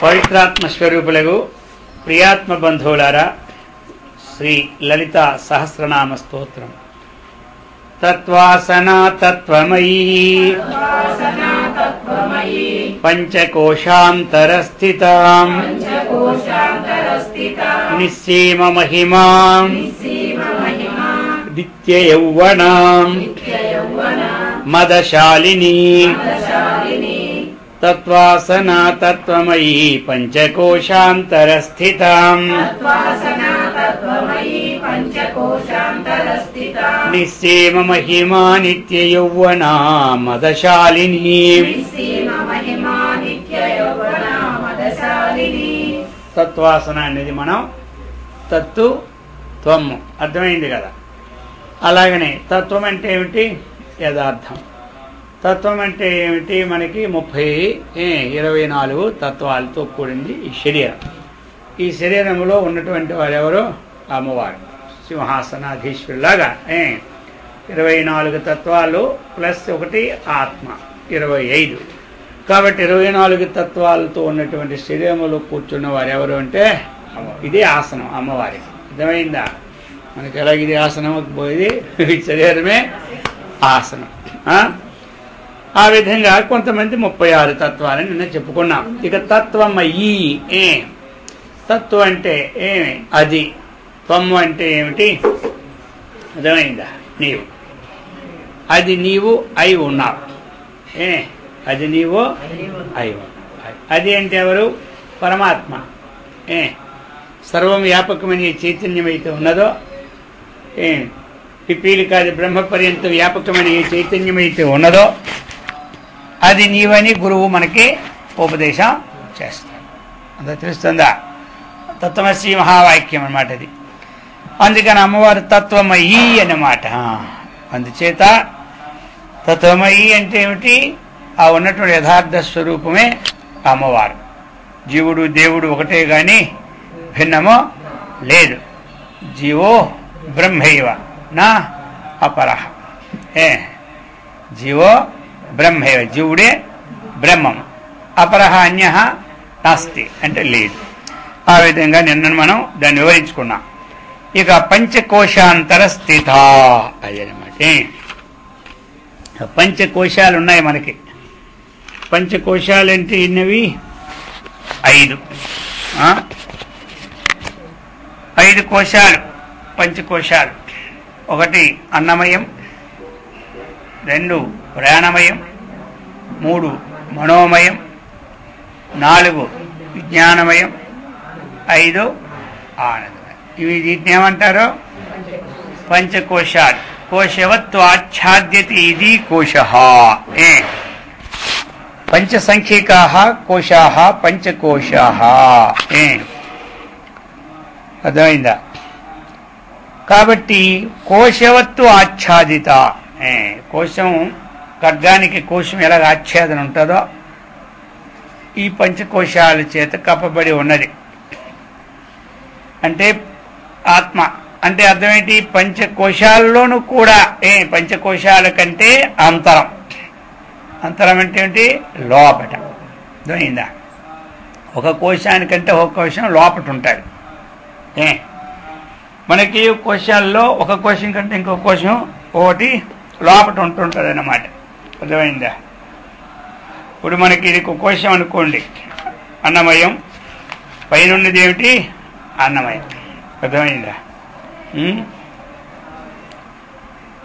పవిత్రాత్మ స్వరూపులకు ప్రియాత్మ బంధువులారా, శ్రీ లలిత సహస్రనామ స్తోత్రం. తత్వాసనా తత్వమయీ పంచకోశాంతరస్థితాం నిస్సీమ మహిమాం నిత్య యౌవనాం మదశాలినీ తత్వాసనా తత్వమయీ పంచకోశాంతరస్థితాం నిస్సీమ మహిమా నిత్య యౌవనా మదశాలినీ. తత్వాసన అనేది మనం తత్తు త్వము అర్థమైంది కదా. అలాగనే తత్వం అంటే ఏమిటి? యథార్థం. తత్వం అంటే ఏమిటి? మనకి 24 తత్వాలతో కూడింది ఈ శరీరం. ఈ శరీరంలో ఉన్నటువంటి వారెవరు? అమ్మవారు సింహాసనాధీశ్వరులాగా 24 తత్వాలు ప్లస్ 1 ఆత్మ 25. కాబట్టి 24 తత్వాలతో ఉన్నటువంటి శరీరంలో కూర్చున్న వారు ఎవరు అంటే ఇదే ఆసనం అమ్మవారికి. అర్థమైందా? మనకి ఎలాగ ఇది ఆసనం పోయేది, శరీరమే ఆసనం. ఆ విధంగా కొంతమంది 36 తత్వాలని నిన్న చెప్పుకున్నాం. ఇక తత్వమయీ. తత్వం అంటే ఏమి? అది. త్వము అంటే ఏమిటి? అర్థమైందా? నీవు. అది నీవు అయి ఉన్నావు. అది నీవు అయి ఉన్నావు. అది అంటే ఎవరు? పరమాత్మ. సర్వం వ్యాపకమైన చైతన్యం అయితే ఉన్నదో, పిపీలికాది బ్రహ్మ పర్యంత వ్యాపకమైన ఏ చైతన్యం అయితే ఉన్నదో అది నీవని గురువు మనకి ఉపదేశం చేస్తాడు. అంత తెలుస్తుందా? తత్వమసి మహావాక్యం అన్నమాట అది. అందుకని అమ్మవారు తత్వమయీ అన్నమాట. అందుచేత తత్వమయీ అంటే ఏమిటి? ఆ ఉన్నటువంటి యథార్థ స్వరూపమే అమ్మవారు. జీవుడు దేవుడు ఒకటే గాని భిన్నము లేదు. జీవో బ్రహ్మైవ నా అపరః. జీవో బ్రహ్మైవ, జీవుడే బ్రహ్మం. అపరః అన్యః నాస్తి అంటే లేదు. ఆ విధంగా నిన్న మనం దాన్ని వివరించుకున్నాం. ఇక పంచకోశాంతర స్థిత అదనమాట. పంచకోశాలు ఉన్నాయి మనకి. పంచకోశాలు అంటే ఎన్నవి? 5. 5 కోశాలు పంచకోశాలు. 1 అన్నమయం, 2 ప్రాణమయం, 3 మనోమయం, 4 విజ్ఞానమయం, 5 ఆనందమయం. ఇవి వీటిని ఏమంటారు? పంచకోశాలు. కోశవత్వాచ్ఛాద్యతి ఇది కోశః. పంచసంఖ్యకాః కోశాః పంచకోశాః. అర్థమైందా? కాబట్టి కోశవత్తు ఆచ్ఛాదిత. కోశం ఖడ్గానికి కోశం ఎలాగ ఆచ్ఛాదన ఉంటుందో ఈ పంచకోశాల చేత కప్పబడి ఉన్నది. అంటే ఆత్మ అంటే అర్థమేంటి? పంచకోశాల్లోనూ కూడా పంచకోశాల కంటే అంతరం. అంతరం అంటే ఏంటి? లోపట. అర్థమైందా? ఒక కోశానికంటే ఒక కోశం లోపట ఉంటాడు. మనకి కోశాల్లో ఒక కోశం కంటే ఇంకో కోశం ఒకటి లోపట ఉంటుంటుంది అన్నమాట. అర్థమైందా? ఇప్పుడు మనకి ఇది ఒక కోశం అనుకోండి, అన్నమయం. పైనున్నది ఏమిటి? అన్నమయం. అర్థమైందా?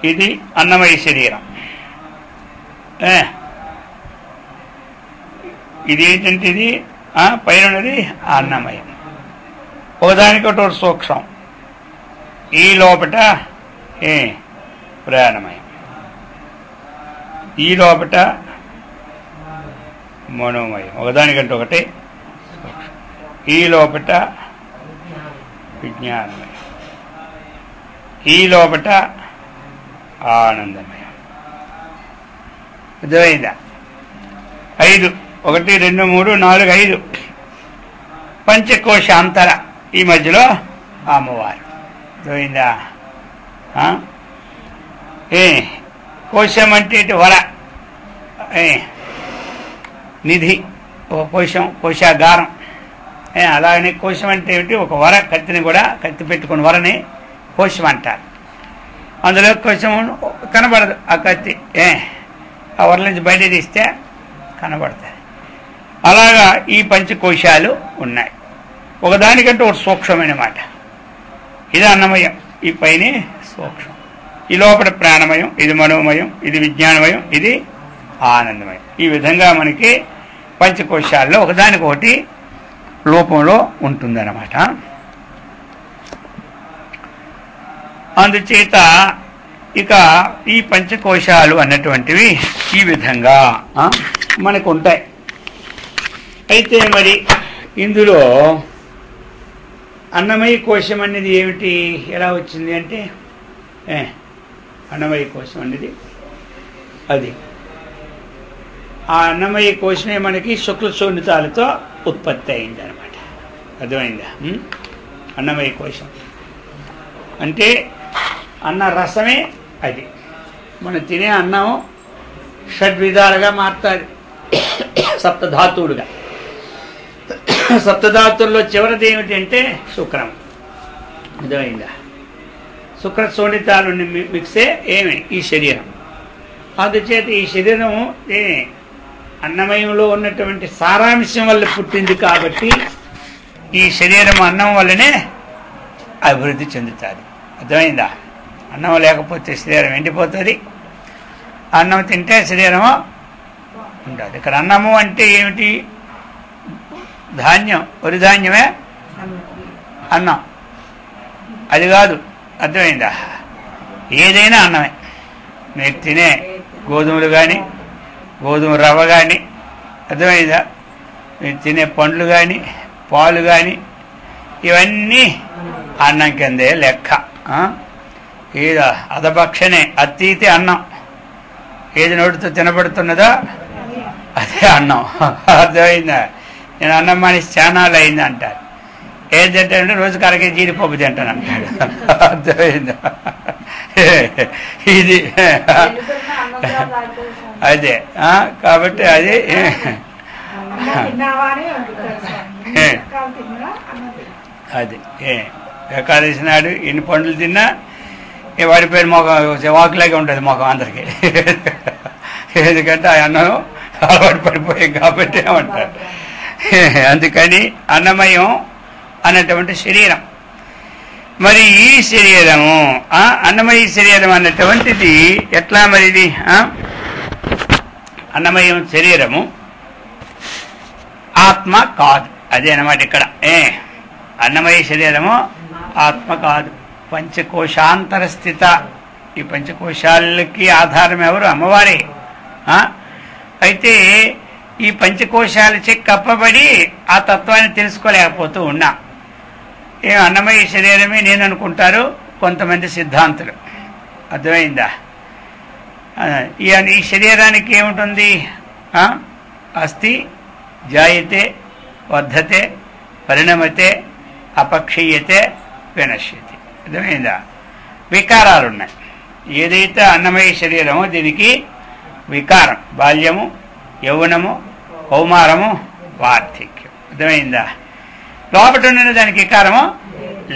ఇది అన్నమయ శరీరం. ఇది ఏంటంటే ఇది పైనున్నది అన్నమయం. ఒకదానికొకటి సూక్ష్మం. ఈ లోపట ప్రాణమయం, ఈ లోపట మనోమయం. ఒకదానికంటే ఒకటి సూక్ష్మం. ఈ లోపట విజ్ఞానమయం, ఈ లోపట ఆనందమయం. అర్థమైందా? 5. 1 2 3 4 5 పంచకోశాంతర. ఈ మధ్యలో అమ్మవారు. అర్థమైందా? కోశం అంటే వర, నిధి, ఒక కోశం, కోశాగారం. అలాగనే కోశం అంటే ఏమిటి? ఒక వర, కత్తిని కూడా కత్తి పెట్టుకుని వరని కోశం అంటారు. అందులో కోశం కనబడదు, ఆ కత్తి ఆ వరల నుంచి బయట తీస్తే కనబడతాయి. అలాగా ఈ పంచకోశాలు ఉన్నాయి. ఒకదానికంటే ఒక సూక్ష్మమైన మాట. ఇది అన్నమయం, ఈ పైన సూక్ష్మం, ఈ లోపల ప్రాణమయం, ఇది మనోమయం, ఇది విజ్ఞానమయం, ఇది ఆనందమయం. ఈ విధంగా మనకి పంచకోశాల్లో ఒకదానికొకటి రూపంలో ఉంటుందన్నమాట. అందుచేత ఇక ఈ పంచకోశాలు అన్నటువంటివి ఈ విధంగా మనకు ఉంటాయి. అయితే మరి ఇందులో అన్నమయ కోశం అనేది ఏమిటి, ఎలా వచ్చింది అంటే అన్నమయ కోశం అనేది అది ఆ అన్నమయ కోశమే మనకి శుక్ల శోణితాలతో ఉత్పత్తి అయింది అనమాట. అర్థమైందా? అన్నమయ కోశం అంటే అన్న రసమే అది. మనం తినే అన్నం షడ్విధాలుగా మారుతుంది, సప్తధాతువులుగా. సప్తధాతుల్లో చివరిది ఏమిటి అంటే శుక్రం. అర్థమైందా? శుక్ర శోణితాలు మిక్సే ఏమి ఈ శరీరం. అందుచేత ఈ శరీరము అన్నమయంలో ఉన్నటువంటి సారాంశం వల్ల పుట్టింది కాబట్టి ఈ శరీరం అన్నం వల్లనే అభివృద్ధి చెందుతుంది. అర్థమైందా? అన్నం లేకపోతే శరీరం ఎండిపోతుంది, అన్నం తింటే శరీరము ఉంటుంది. ఇక్కడ అన్నము అంటే ఏమిటి? ధాన్యం, వరి ధాన్యమే అన్నం, అది కాదు. అర్థమైందా? ఏదైనా అన్నమే. మీరు తినే గోధుమలు కానీ, గోధుమ రవ్వ కానీ, అర్థమైందా? మీరు తినే పండ్లు కానీ, పాలు కానీ, ఇవన్నీ అన్నం కిందే లెక్క. ఏదో అదపక్షనే అతీతి అన్నం. ఏది నోటితో తినబడుతున్నదో అదే అన్నం. అర్థమైందా? నేను అన్నం మానేసి చానాలు అయింది అంటారు. ఏది తింటానంటే రోజుకి అరకే జీడిపప్పు తింటాను అంటాడు. అర్థమైందా? ఇది అదే. కాబట్టి అది అది ఏకాదశి నాడు ఎన్ని పండ్లు తిన్నా వాడి పేరు మొఖం వాకులాగే ఉంటుంది మొఖం అందరికీ. ఎందుకంటే ఆ అన్నం అలవాటు పడిపోయాం కాబట్టి ఏమంటారు. అందుకని అన్నమయం అన్నటువంటి శరీరం. మరి ఈ శరీరము అన్నమయ శరీరం అన్నటువంటిది ఎట్లా మరిది? అన్నమయం శరీరము ఆత్మ కాదు. అదే అన్నమాట ఇక్కడ. అన్నమయ శరీరము ఆత్మ కాదు, పంచకోశాంతర స్థిత. ఈ పంచకోశాలకి ఆధారం ఎవరు? అమ్మవారే. అయితే ఈ పంచకోశాలచే కప్పబడి ఆ తత్వాన్ని తెలుసుకోలేకపోతూ ఉన్నా. అన్నమయ శరీరమే నేను అనుకుంటారు కొంతమంది సిద్ధాంతులు. అర్థమైందా? ఈ శరీరానికి ఏముంటుంది? అస్థి, జాయతే, వర్ధతే, పరిణమతే, అపక్షీయతే, వినశ్యతే. అర్థమైందా? వికారాలు ఉన్నాయి. ఏదైతే అన్నమయ శరీరమో దీనికి వికారం, బాల్యము, యౌవనము, కౌమారము, వార్ధక్యం. అర్థమైందా? లోపట ఉన్న దానికి వికారము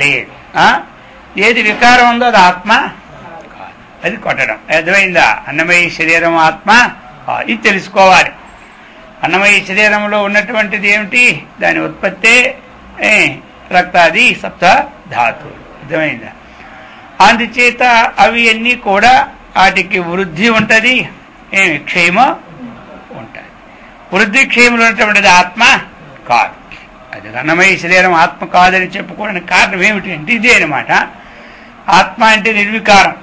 లేదు. ఏది వికారం ఉందో అది ఆత్మ కాదు, అది కొట్టడం. అర్థమైందా? అన్నమయ శరీరం ఆత్మ ఇది తెలుసుకోవాలి. అన్నమయ శరీరంలో ఉన్నటువంటిది ఏమిటి? దాని ఉత్పత్తే రక్తాది సప్త ధాతువులు. అర్థమైందా? అందుచేత అవి అన్నీ కూడా వాటికి వృద్ధి ఉంటుంది, క్షేమం ఉంటుంది. వృద్ధి క్షేములు ఉన్నటువంటిది ఆత్మ కాదు. అది అన్నమయ శరీరం ఆత్మ కాదని చెప్పుకోవడానికి కారణం ఏమిటి అంటే ఇదే అనమాట. ఆత్మ అంటే నిర్వికారం.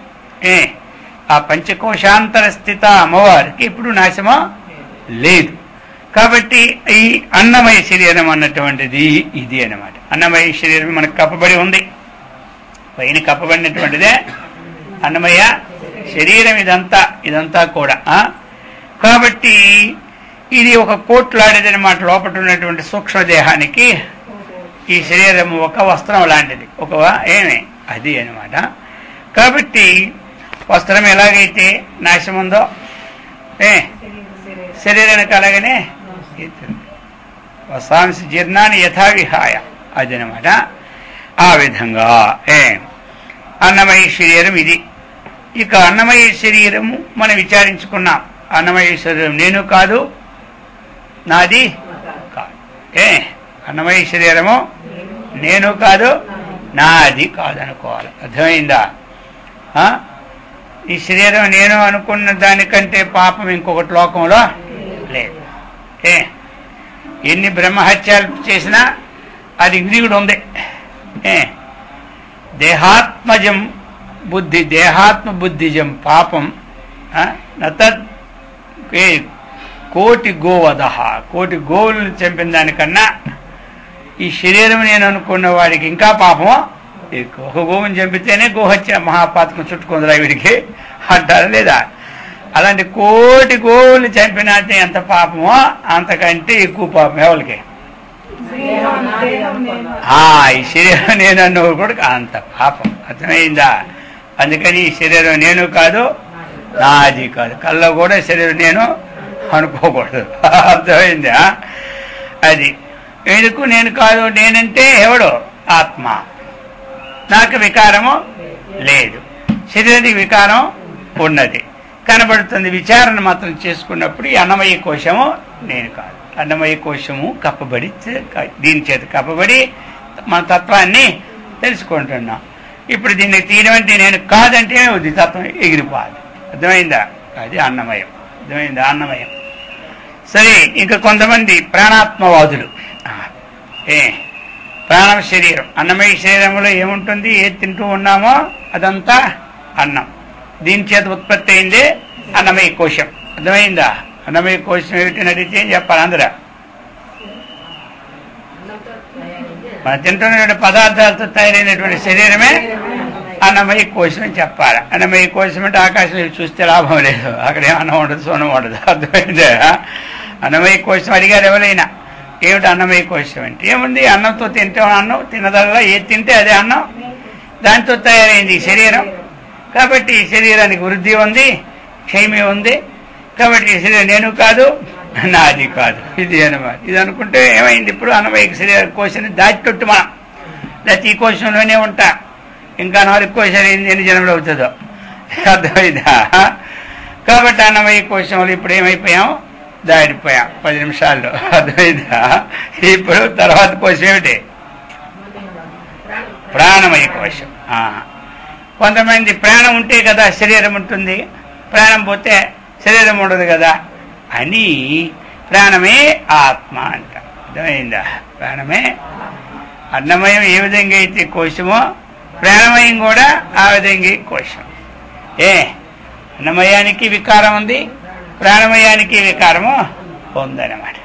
ఆ పంచకోశాంతర స్థిత అమ్మవారికి ఇప్పుడు నాశమో లేదు. కాబట్టి ఈ అన్నమయ శరీరం అన్నటువంటిది ఇది అనమాట. అన్నమయ శరీరం మనకు కప్పబడి ఉంది, పైన కప్పబడినటువంటిదే అన్నమయ శరీరం. ఇదంతా కూడా. కాబట్టి ఇది ఒక కోట్లాడేదనమాట. లోపల ఉన్నటువంటి సూక్ష్మదేహానికి ఈ శరీరం ఒక వస్త్రం లాంటిది, ఒక అది అనమాట. కాబట్టి వస్త్రం ఎలాగైతే నాశం ఉందో శరీరానికి అలాగనే వసాంసి జీర్ణాన్ని యథావిహాయ అదనమాట. ఆ విధంగా అన్నమయ శరీరం ఇది. ఇక అన్నమయ శరీరము మనం విచారించుకున్నాం. అన్నమయ శరీరం నేను కాదు, నాది కాదు. అన్నమయ శరీరము నేను కాదు, నాది కాదు అనుకోవాలి. అర్థమైందా? ఈ శరీరం నేను అనుకున్న దానికంటే పాపం ఇంకొకటి లోకంలో లేదు. ఎన్ని బ్రహ్మహత్యాలు చేసినా అది ఇంద్రియుడు ఉంది. దేహాత్మజం బుద్ధి, దేహాత్మ బుద్ధిజం పాపం నతద్ కోటి గోవధ, కోటి గోవులను చంపిన దానికన్నా ఈ శరీరం నేను అనుకున్న వాడికి ఇంకా పాపము ఎక్కువ. ఒక గోవుని చంపితేనే గోహత్య మహాపాతకం చుట్టుకుందిరా వీడికి అంటారా లేదా? అలాంటి కోటి గోవులు చంపినాతే ఎంత పాపమో అంతకంటే ఎక్కువ పాపం ఎవరికి? ఈ శరీరం నేను అన్నవాడు కూడా అంత పాపం. అర్థమైందా? అందుకని ఈ శరీరం నేను కాదు, నాది కాదు. కళ్ళ కూడా శరీరం నేను అనుకోకూడదు. అర్థమైందా? అది ఎందుకు నేను కాదు? నేనంటే ఎవడు? ఆత్మ. నాకు వికారము లేదు, శరీరానికి వికారం ఉన్నది, కనబడుతుంది. విచారణ మాత్రం చేసుకున్నప్పుడు ఈ అన్నమయ కోశము నేను కాదు. అన్నమయ కోశము కప్పబడి, దీని చేత కప్పబడి మన తత్వాన్ని తెలుసుకుంటున్నాం. ఇప్పుడు దీన్ని తీయమంటే నేను కాదంటే ఉంది, తత్వం ఎగిరిపోదు. అర్థమైందా? అది అన్నమయం. అర్థమైందా? అన్నమయం. సరే, ఇంకా కొంతమంది ప్రాణాత్మవాదులు ప్రాణ శరీరం, అన్నమయ శరీరంలో ఏముంటుంది? ఏది తింటూ ఉన్నామో అదంతా అన్నం. దీని చేత ఉత్పత్తి అయిందే అన్నమయ కోశం. అర్థమైందా? అన్నమయ కోశం ఏమిటి అడిగితే ఏం చెప్పాలి? అందరూ మనం తింటున్న పదార్థాలతో తయారైనటువంటి శరీరమే అన్నమయ కోశం అని చెప్పాలి. అన్నమయ కోశం అంటే ఆకాశం చూస్తే లాభం లేదు, అక్కడ ఏం అన్నం ఉండదు, సోనం ఉండదు. అర్థమైందా? అన్నమయ కోశం అడిగారు ఎవరైనా, ఏమిటి అన్నమయ కోశం అంటే? ఏముంది? అన్నంతో తింటే అన్నం, తినదల్లా ఏది తింటే అదే అన్నం, దాంతో తయారైంది ఈ శరీరం. కాబట్టి ఈ శరీరానికి వృద్ధి ఉంది, క్షయమే ఉంది. కాబట్టి ఈ శరీరం నేను కాదు, నాది కాదు, ఇది అనమాట. ఇది అనుకుంటే ఏమైంది? ఇప్పుడు అన్నమయ శరీర కోశాన్ని దాచిపెట్టు మనం, లేకపోతే ఈ కోశంలోనే ఉంటా. ఇంకా 4 కోశాలు ఎన్ని జన్మలు అవుతుందో. అర్థమైందా? కాబట్టి అన్నమయ కోశంలో ఇప్పుడు ఏమైపోయాం? దాడిపోయాం 10 నిమిషాల్లో. అర్థమైందా? ఇప్పుడు తర్వాత కోశం ఏమిటి? ప్రాణమయ కోశం. కొంతమంది ప్రాణం ఉంటే కదా శరీరం ఉంటుంది, ప్రాణం పోతే శరీరం ఉండదు కదా అని ప్రాణమే ఆత్మ అంట. అర్థమైందా? ప్రాణమే అన్నమయం ఏ విధంగా అయితే కోశమో ప్రాణమయం కూడా ఆ విధంగా కోశం. అన్నమయానికి వికారం ఉంది, ప్రాణమయానికి వికారము ఉందన్నమాట.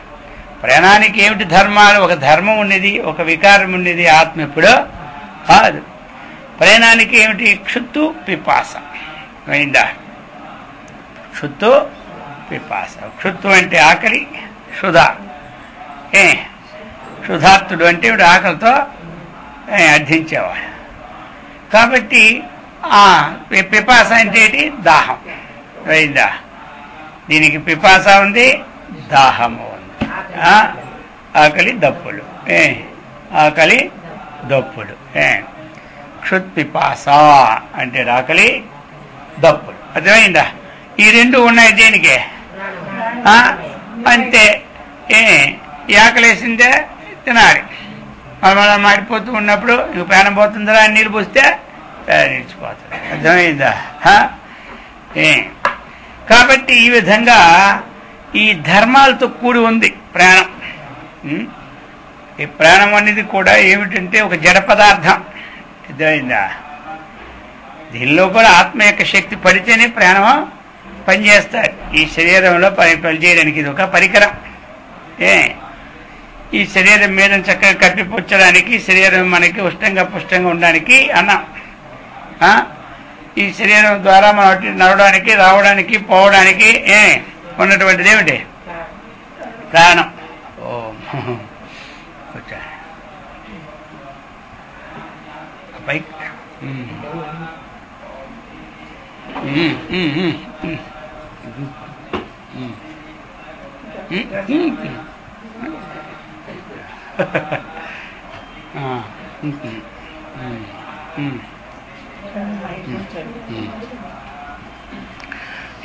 ప్రాణానికి ఏమిటి ధర్మాలు? ఒక ధర్మం ఉన్నది, ఒక వికారం ఉన్నది. ఆత్మ ఎప్పుడో కాదు. ప్రాణానికి ఏమిటి? క్షుత్తు పిపాస. అయిందా? క్షుత్తు పిపాస. క్షుత్తు అంటే ఆకలి, క్షుధ. క్షుధార్తుడు అంటే ఇప్పుడు ఆకలితో అర్థించేవాడు. కాబట్టి పిపాస అంటే ఏంటి? దాహం. అయిందా? దీనికి పిపాస ఉంది, దాహము ఉంది. ఆకలి దప్పులు, ఆకలి దప్పులు. క్షుత్పిపాస అంటే ఆకలి దప్పులు. అర్థమైందా? ఈ రెండు ఉన్నాయి దేనికి? అంతే. ఈ ఆకలి వేసిందే తినాలి. మనం మాడిపోతూ ఉన్నప్పుడు ఇంక ప్రాణం పోతుందా అని నీళ్ళు పోస్తే ప్రాణం నిలిచిపోతుంది. అర్థమైందా? కాబట్టి ఈ విధంగా ఈ ధర్మాలతో కూడి ఉంది ప్రాణం. ఈ ప్రాణం అనేది కూడా ఏమిటంటే ఒక జడ పదార్థం. అర్థమైందా? దీనిలో కూడా ఆత్మ యొక్క శక్తి పడితేనే ప్రాణం పనిచేస్తారు. ఈ శరీరంలో పనిచేయడానికి ఇది ఒక పరికరం. ఈ శరీరం మీద చక్కగా కప్పిపుచ్చడానికి, శరీరం మనకి ఉష్ణంగా పుష్టంగా ఉండడానికి అన్నం. ఈ శరీరం ద్వారా మనం నడవడానికి, రావడానికి, పోవడానికి ఉన్నటువంటిది ఏమిటి? ప్రాణం. పైకి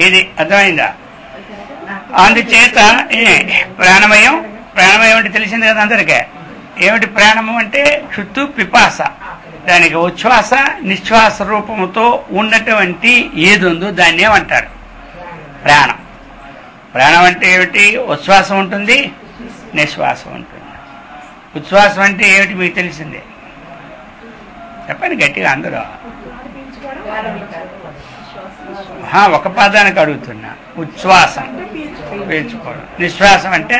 ఇది అర్థమైందా? అందుచేత ప్రాణమయం అంటే తెలిసింది కదా అందరికీ. ఏమిటి ప్రాణము అంటే? క్షుత్తు పిపాస, దానికి ఉచ్ఛ్వాస నిశ్వాస రూపముతో ఉన్నటువంటి ఏది ఉందో దాన్ని ఏమంటారు? ప్రాణం. ప్రాణం అంటే ఏమిటి? ఉచ్ఛ్వాసం ఉంటుంది, నిశ్వాసం ఉంటుంది. ఉచ్ఛ్వాసం అంటే ఏమిటి మీకు తెలిసిందే, చెప్పండి గట్టిగా అందరూ. ఒక పదానికి అడుగుతున్నా. ఉచ్ఛ్వాసం పీల్చుకోవడం, నిశ్వాసం అంటే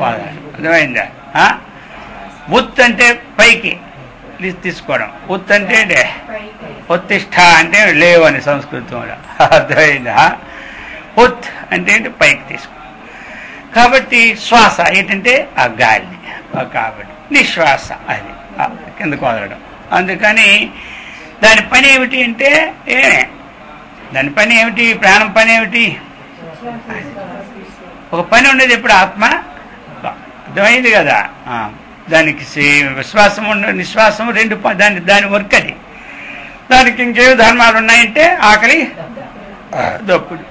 పదాలు. అర్థమైందా? ఉత్ అంటే పైకి తీసుకోవడం, ఉత్ అంటే ఉత్తిష్ట అంటే లేవు అని సంస్కృతంలో. అర్థమైందా? ఉత్ అంటే పైకి తీసుకోవడం. కాబట్టి శ్వాస ఏంటంటే ఆ గాలి, కాబట్టి నిశ్వాస అది కిందకు వదలడం. అందుకని దాని పని ఏమిటి అంటే దాని పని ఏమిటి? ప్రాణం పని ఏమిటి? ఒక పని ఉండేది ఎప్పుడు ఆత్మ. అర్థమైంది కదా? దానికి విశ్వాసం నిశ్వాసం రెండు దాని వర్క్ అది. దానికి ఇంకేవి ధర్మాలు ఉన్నాయంటే ఆకలి దప్పులు.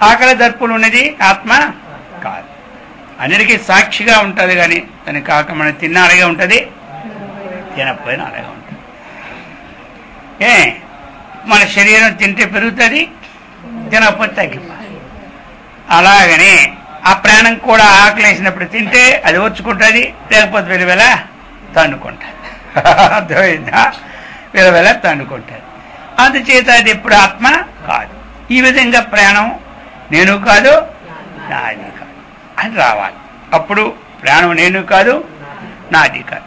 ఆకలి దప్పులు ఉన్నది ఆత్మ కాదు. అన్నిటికీ సాక్షిగా ఉంటుంది, కానీ దానికి కాక మనం తిన్న అలాగే ఉంటుంది, తినకపోయినా అలాగే ఉంటుంది. మన శరీరం తింటే పెరుగుతుంది, తినకపోతే తగ్గిపోతుంది. అలాగని ఆ ప్రాణం కూడా ఆకలి వేసినప్పుడు తింటే అది వచ్చుకుంటుంది, లేకపోతే వెలువెల తండుకుంటుంది. అర్థమైందా? వెలువెల తండుకుంటుంది. అందుచేత అది ఎప్పుడు ఆత్మ కాదు. ఈ విధంగా ప్రాణం నేను కాదు, నాది కాదు అని రావాలి. అప్పుడు ప్రాణం నేను కాదు, నాది కాదు.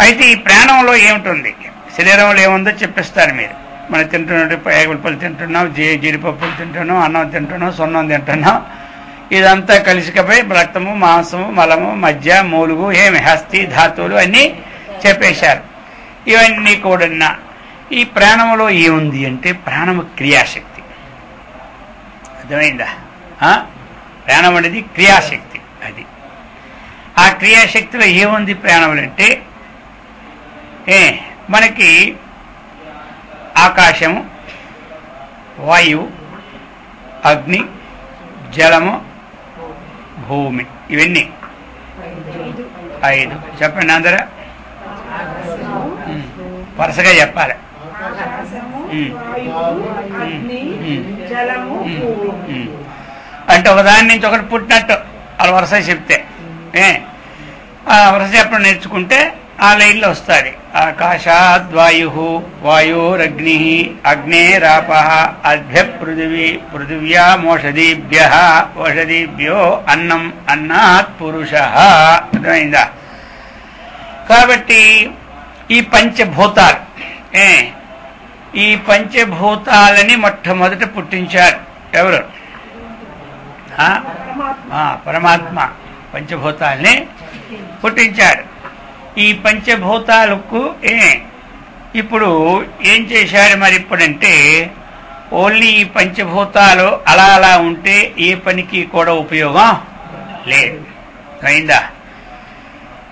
అయితే ఈ ప్రాణంలో ఏమిటుంది, శరీరంలో ఏముందో చెప్పిస్తారు మీరు. మనం తింటున్నట్టు పేగపళ్ళు తింటున్నాం, జీడిపప్పులు తింటున్నాం, అన్నం తింటున్నాం, సున్నం తింటున్నాం. ఇదంతా కలిసికపోయి రక్తము, మాంసము, మలము, మధ్య, మూలుగు, హస్తి, ధాతువులు అన్నీ చెప్పేశారు. ఇవన్నీ కూడా ఈ ప్రాణంలో ఏముంది అంటే ప్రాణము క్రియాశక్తి. అర్థమైందా? ప్రాణం అనేది క్రియాశక్తి. అది ఆ క్రియాశక్తిలో ఏముంది ప్రాణములు అంటే మనకి ఆకాశము, వాయువు, అగ్ని, జలము, భూమి, ఇవన్నీ 5. చెప్పండి అందరూ వరుసగా చెప్పాలి. అంటే ఒకదాని నుంచి ఒకటి పుట్టినట్టు అలా వరుస చెప్తే వరుస చెప్పడం నేర్చుకుంటే ఆ లైన్లో వస్తుంది. ఆకాశాద్వాయు, వాయోరగ్ని, అగ్నేరాప, అద్భ్య పృథివీ, పృథివ్యామోషధీభ్య, ఓషధీభ్యో అన్నం, అన్నాత్ పురుష. అర్థమైందా? కాబట్టి ఈ పంచభూతాలు, ఈ పంచభూతాలని మొట్టమొదట పుట్టించారు ఎవరు? పరమాత్మ పంచభూతాలని పుట్టించాడు. ఈ పంచభూతాలకు ఇప్పుడు ఏం చేశాడు మరి? ఇప్పుడంటే ఓన్లీ ఈ పంచభూతాలు అలా అలా ఉంటే ఏ పనికి కూడా ఉపయోగం లేదు. అయిందా?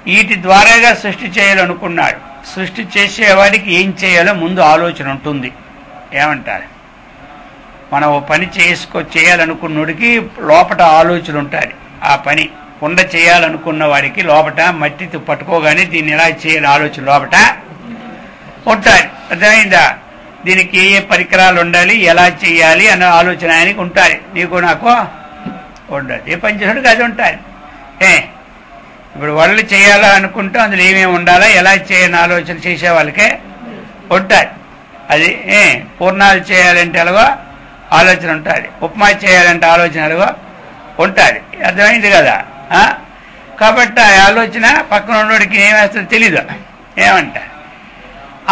వీటి ద్వారాగా సృష్టి చేయాలనుకున్నాడు. సృష్టి చేసేవాడికి ఏం చేయాలో ముందు ఆలోచన ఉంటుంది. ఏమంటారు? మనం ఓ పని చేయాలనుకున్నోడికి లోపట ఆలోచన ఉంటుంది. ఆ పని కుండ చేయాలనుకున్న వాడికి లోపట మట్టి పట్టుకోగానే దీన్ని ఎలా చేయాలి ఆలోచన లోపట ఉంటాయి. అర్థమైందా? దీనికి ఏ పరికరాలు ఉండాలి, ఎలా చేయాలి అన్న ఆలోచన ఆయనకి ఉంటుంది. నీకు నాకు ఉండదు. ఏ పని చేసినట్టుగా అది ఉంటుంది. ఇప్పుడు వాళ్ళు చేయాలా అనుకుంటే అందులో ఏమేమి ఉండాలా, ఎలా చేయాలని ఆలోచన చేసే వాళ్ళకే ఉంటుంది. అది పూర్ణాలు చేయాలంటే ఎలాగో ఆలోచన ఉంటుంది, ఉప్మా చేయాలంటే ఆలోచన ఎలాగో ఉంటుంది. అర్థమైంది కదా? కాబట్టి ఆ ఆలోచన పక్కన ఉన్నోడికి ఏమేస్తుందో తెలీదు. ఏమంటారు?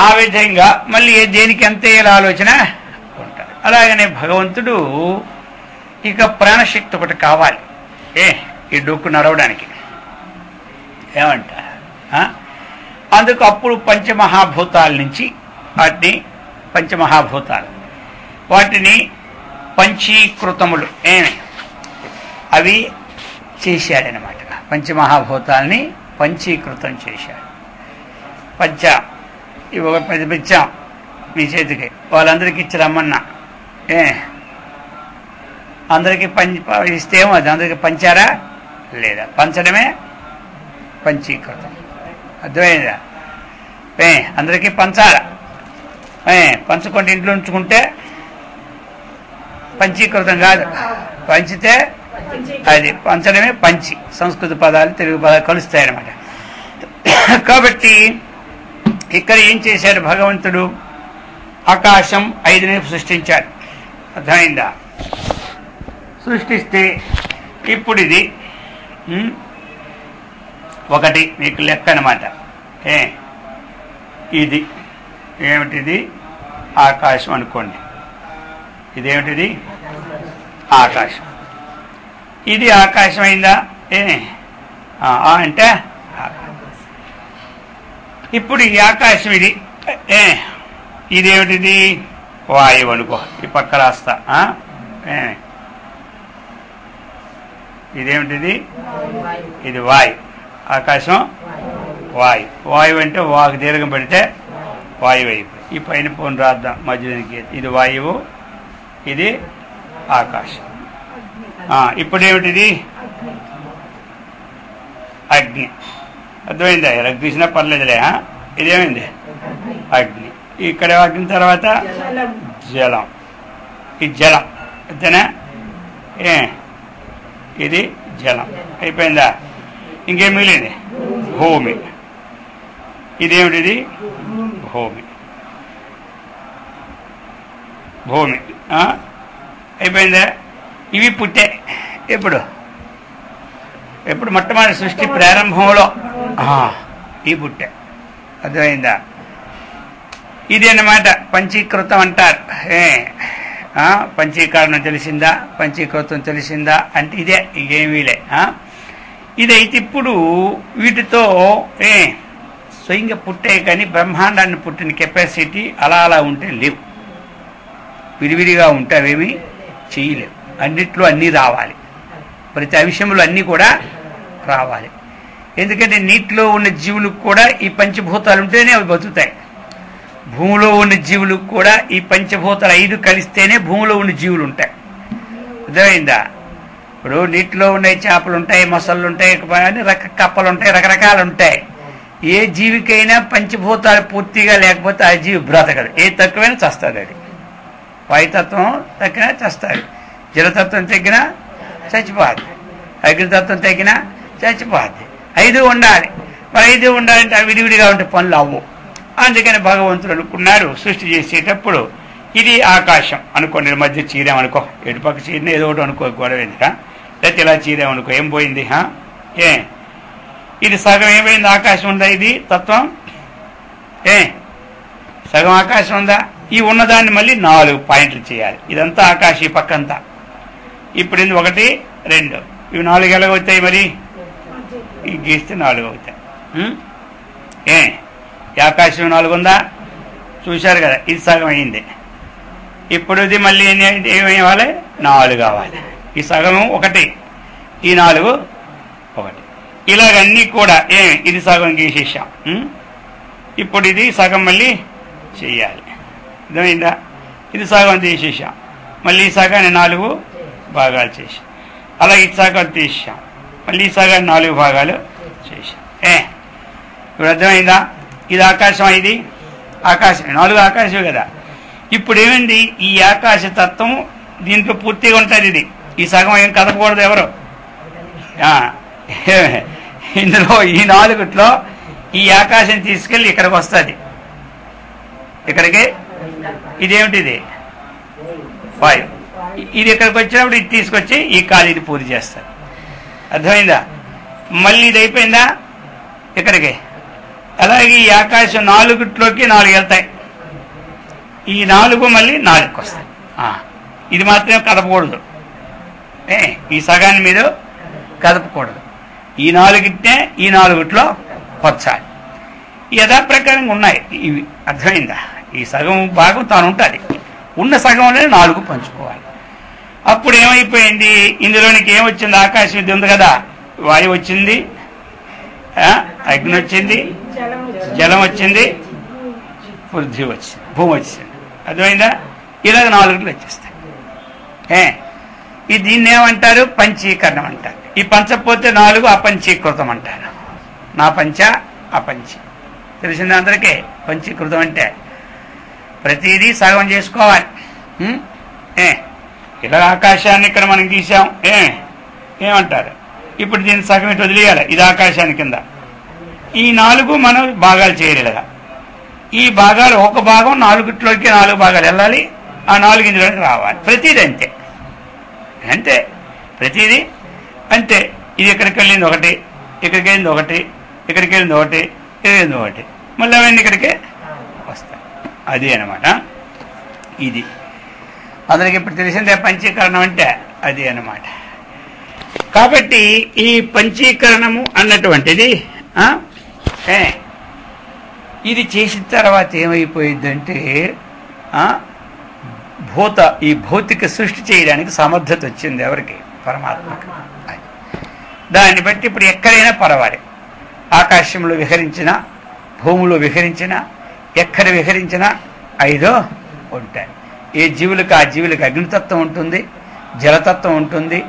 ఆ విధంగా మళ్ళీ దేనికి ఎంత వేయాలి ఆలోచన ఉంటుంది. అలాగనే భగవంతుడు ఇక ప్రాణశక్తి ఒకటి కావాలి ఈ డొక్కు నడవడానికి. ఏమంటారు? అందుకు అప్పుడు పంచమహాభూతాల నుంచి వాటిని పంచమహాభూతాలు వాటిని పంచీకృతములు అవి చేశాడనమాట. పంచమహాభూతాలని పంచీకృతం చేశాడు. పంచ ఇవి ఒక 10 ఇచ్చాం మీ చేతికి, వాళ్ళందరికీ ఇచ్చి రమ్మన్నా. అందరికీ ఇస్తే ఏమో అది అందరికీ పంచారా లేదా? పంచడమే పంచీకృతం. అర్థమైందా? అందరికీ పంచాలా? పంచుకుంటే ఇంట్లో ఉంచుకుంటే పంచీకృతం కాదు, పంచితే అది పంచడమే పంచి. సంస్కృత పదాలు తెలుగు పదాలు కలుస్తాయన్నమాట. కాబట్టి ఇక్కడ ఏం చేశాడు భగవంతుడు? ఆకాశం 5 సృష్టించాడు. అర్థమైందా? సృష్టిస్తే ఇప్పుడు ఇది ఒకటి మీకు లెక్క అనమాట. ఇది ఏమిటిది? ఆకాశం అనుకోండి. ఇదేమిటిది? ఆకాశం. ఇది ఆకాశం అయిందా? అంటే ఇప్పుడు ఈ ఆకాశం ఇది ఇదేమిటిది? వాయువు అనుకో. ఈ పక్క రాస్తా. ఇదేమిటిది? ఇది వాయు. ఆకాశం వాయు. వాయువు అంటే వాకు దీర్ఘం పెడితే వాయువు అయిపోయి. ఈ పైన పోను రాద్దాం మధ్యలోనికి. ఇది వాయువు, ఇది ఆకాశం. ఇప్పుడు ఏమిటిది? అగ్ని. అర్థమైందా? అగ్ని తీసినా పర్లేదులే. ఇదేమైంది? అగ్ని. ఇక్కడ అగ్ని తర్వాత జలం. ఇది జలం. అంతేనా? ఇది జలం. అయిపోయిందా? ఇంకేం మిగిలింది? భూమి. ఇదేమిటిది? భూమి. భూమి అయిపోయిందా? ఇవి పుట్టే ఎప్పుడు మొట్టమొదటి సృష్టి ప్రారంభంలో ఈ పుట్టే. అర్థమైందా? ఇది అన్నమాట పంచీకృతం అంటారు. పంచీకరణం తెలిసిందా? పంచీకృతం తెలిసిందా అంటే ఇదే, ఇదేమీలే. ఇదైతే ఇప్పుడు వీటితో స్వయంగా పుట్టే కానీ బ్రహ్మాండాన్ని పుట్టిన కెపాసిటీ అలా ఉంటే లేవు. విడివిడిగా ఉంటే అవేమీ చేయలేవు. అన్నిట్లో అన్నీ రావాలి. ప్రతి విషయంలో అన్నీ కూడా రావాలి. ఎందుకంటే నీటిలో ఉన్న జీవులకు కూడా ఈ పంచభూతాలు ఉంటేనే అవి బతుకుతాయి. భూమిలో ఉన్న జీవులకు కూడా ఈ పంచభూతాలు 5 కలిస్తేనే భూమిలో ఉన్న జీవులు ఉంటాయి. అర్థమైందా? ఇప్పుడు నీటిలో ఉండే చేపలు ఉంటాయి, మొసళ్ళు ఉంటాయి, కప్పలు ఉంటాయి, రకరకాలు ఉంటాయి. ఏ జీవికైనా పంచభూతాలు పూర్తిగా లేకపోతే ఆ జీవి బ్రతకదు. ఏ తక్కువైనా చస్తుంది. అది వాయుతత్వం తగ్గినా చస్తుంది, జలతత్వం తగ్గినా చచ్చిపోద్ది, అగ్నితత్వం తగ్గినా చచ్చిపోద్ది. 5 ఉండాలి. మరి 5 ఉండాలంటే అవి విడివిడిగా ఉంటే పనులు అవ్వు. అందుకని భగవంతుడు అనుకున్నారు సృష్టి చేసేటప్పుడు ఇది ఆకాశం అనుకోండి. మధ్య చీరామనుకో, ఎటుపక్క చీరిన ఏదో ఒకటి అనుకో, గొడవ ఎందుక? లేకపోతే ఇలా చీరామనుకో, ఏం పోయింది? ఇది సగం ఏమైంది? ఆకాశం ఉందా? ఇది తత్వం సగం ఆకాశం ఉందా? ఈ ఉన్నదాన్ని మళ్ళీ 4 పాయింట్లు చేయాలి. ఇదంతా ఆకాశం, ఈ పక్కంతా. ఇప్పుడు ఇది 1, 2 ఇవి 4 ఎలాగవుతాయి? మరి ఈ గీస్తే 4 అవుతాయి. ఈ ఆకాశం 4 ఉందా? చూశారు కదా, ఇది సగం అయింది. ఇప్పుడు ఇది మళ్ళీ ఏమయ్యాలి? 4 కావాలి. ఈ సగం 1, ఈ 4 1. ఇలాగన్నీ కూడా ఇది సగం గీసేసాం. ఇప్పుడు ఇది సగం మళ్ళీ చెయ్యాలి. అర్థమైందా? ఇది సగం తీసేసాం. మళ్ళీ ఈ సగాన్ని 4 భాగాలు చేసాం. అలా ఈ సగం తీసాం. మళ్ళీ ఈ సగాన్ని 4 భాగాలు చేసాం. ఇప్పుడు అర్థమైందా? ఇది ఆకాశం, ఇది ఆకాశం. 4 ఆకాశం కదా. ఇప్పుడు ఏమైంది? ఈ ఆకాశతత్వం దీంట్లో పూర్తిగా ఉంటుంది. ఇది ఈ సగం ఏం కదపకూడదు ఎవరు. ఇందులో ఈ 4లో ఈ ఆకాశం తీసుకెళ్ళి ఇక్కడికి వస్తుంది. ఇక్కడికి ఇదేమిటిది? వాయువు. ఇది ఇక్కడికి వచ్చినప్పుడు ఇది తీసుకొచ్చి ఈ ఖాళీని పూర్తి చేస్తారు. అర్థమైందా? మళ్ళీ ఇది అయిపోయిందా? ఇక్కడికి. అలాగే ఈ ఆకాశం 4లోకి 4 వెళ్తాయి. ఈ 4 మళ్ళీ 4కి వస్తాయి. ఇది మాత్రమే కదపకూడదు. ఈ సగాన్ని మీరు కదపకూడదు. ఈ 4గిట్నే ఈ 4లో వచ్చాలి. యథాప్రకారంగా ఉన్నాయి ఇవి. అర్థమైందా? ఈ సగం భాగం తాను ఉంటుంది. ఉన్న సగంలో 4 పంచుకోవాలి. అప్పుడు ఏమైపోయింది? ఇందులోనికి ఏమొచ్చింది? ఆకాశం ఇది ఉంది కదా, వాయువు వచ్చింది, అగ్ని వచ్చింది, జలం వచ్చింది, పృథ్వీ వచ్చింది, భూమి వచ్చింది. అర్థమైందా? ఇలాగ 4 వచ్చేస్తాయి. దీన్ని ఏమంటారు? పంచీకరణం అంటారు. ఈ పంచపోతే 4 అపంచీకృతం అంటారు. నా పంచ అపంచి. తెలిసింది అందరికీ పంచీకృతం అంటే ప్రతిదీ సగం చేసుకోవాలి. ఇలా ఆకాశాన్ని ఇక్కడ మనం గీసాం, ఏమంటారు? ఇప్పుడు దీన్ని సగం ఇటు వదిలేయాలి. ఇది ఆకాశాన్ని కింద. ఈ 4 మనం భాగాలు చేయలేదా? ఈ భాగాలు ఒక భాగం 4 భాగాలు వెళ్ళాలి. ఆ 4 ఇందులోకి రావాలి. ప్రతిదీ అంతే అంతే, ప్రతిదీ అంతే. ఇది ఇక్కడికి వెళ్ళింది ఒకటి, ఇక్కడికి వెళ్ళింది ఒకటి, ఇక్కడికి వెళ్ళింది ఒకటి, ఇక్కడికి వెళ్ళింది ఒకటి, మళ్ళీ అవన్నీ ఇక్కడికే వస్తాయి. అది అన్నమాట. ఇది అందరికి ఇప్పుడు తెలిసిందే పంచీకరణం అంటే అది అన్నమాట. కాబట్టి ఈ పంచీకరణము అన్నటువంటిది ఇది చేసిన తర్వాత ఏమైపోయిందంటే ఈ భౌతిక సృష్టి చేయడానికి సమర్థత వచ్చింది ఎవరికి? పరమాత్మకి. దాన్ని బట్టి ఇప్పుడు ఎక్కడైనా పర్వాలేదు. ఆకాశంలో విహరించిన, భూమిలో విహరించిన, ఎక్కడ విహరించినా 5 ఉంటాయి. ఏ జీవులకు ఆ జీవులకు అగ్నితత్వం ఉంటుంది, జలతత్వం ఉంటుంది,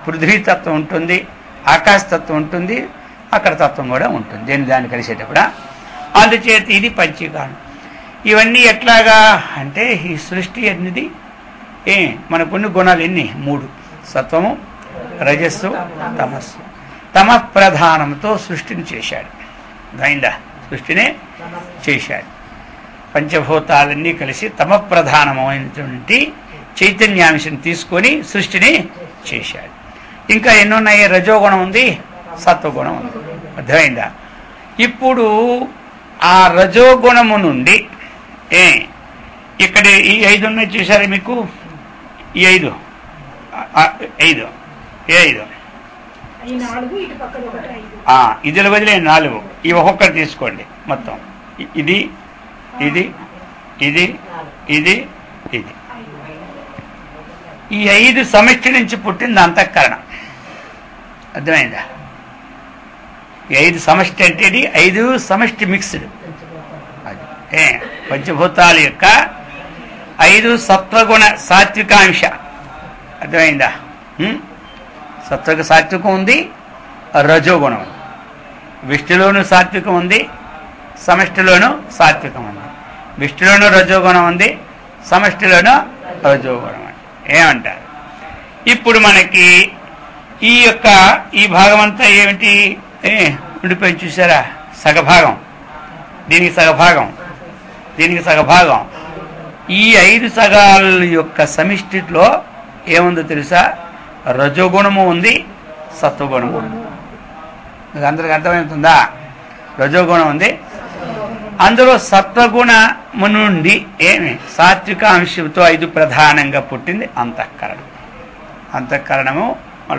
పృథ్వీతత్వం ఉంటుంది, ఆకాశతత్వం ఉంటుంది, అక్కడ తత్వం కూడా ఉంటుంది దాన్ని కలిసేటప్పుడు. అందుచేత ఇది పంచీకరణం. ఇవన్నీ ఎట్లాగా అంటే ఈ సృష్టి అనేది మనకున్న గుణాలు ఎన్ని? 3: సత్వము, రజస్సు, తమస్సు. తమ ప్రధానంతో సృష్టిని చేశాడు. అయిందా? సృష్టినే చేశాడు. పంచభూతాలన్నీ కలిసి తమ ప్రధానమైనటువంటి చైతన్యాంశం తీసుకొని సృష్టిని చేశాడు. ఇంకా ఎన్నున్నాయి? రజోగుణం ఉంది, సత్వగుణం ఉంది. అర్థమైందా? ఇప్పుడు ఆ రజోగుణము నుండి ఇక్కడ ఈ 5 ఉన్నాయి చూసారా మీకు? ఈ 5 ఇదిలో వదిలే 4. ఇవి ఒక్కొక్కటి తీసుకోండి మొత్తం. ఇది ఇది ఇది ఇది ఇది ఈ 5 సమష్టి నుంచి పుట్టింది అంతఃకరణం. అర్థమైందా? ఈ 5 సమష్టి అంటే ఇది 5 సమష్టి మిక్స్డ్. అది పంచభూతాల యొక్క 5 సత్వగుణ సాత్వికాంశ. అర్థమైందా? సాత్వికం ఉంది, రజోగుణం ఉంది. విష్ణులోను సాత్వికం ఉంది, సమష్టిలోను సాత్వికం ఉంది. విష్ణులోను రజోగుణం ఉంది, సమష్టిలోను రజోగుణం ఉంది. ఏమంటారు? ఇప్పుడు మనకి ఈ భాగం అంతా ఏమిటి? ఉండిపోయి చూసారా? సగభాగం, దీనికి సగభాగం, దీనికి సగభాగం. ఈ 5 సగాల యొక్క సమిష్టిలో ఏముందో తెలుసా? రజోగుణము ఉంది, సత్వగుణము ఉంది. మీకు అందరికి అర్థమవుతుందా? రజోగుణం ఉంది, అందులో సత్వగుణము నుండి సాత్విక అంశంతో 5 ప్రధానంగా పుట్టింది అంతఃకరణం. అంతఃకరణము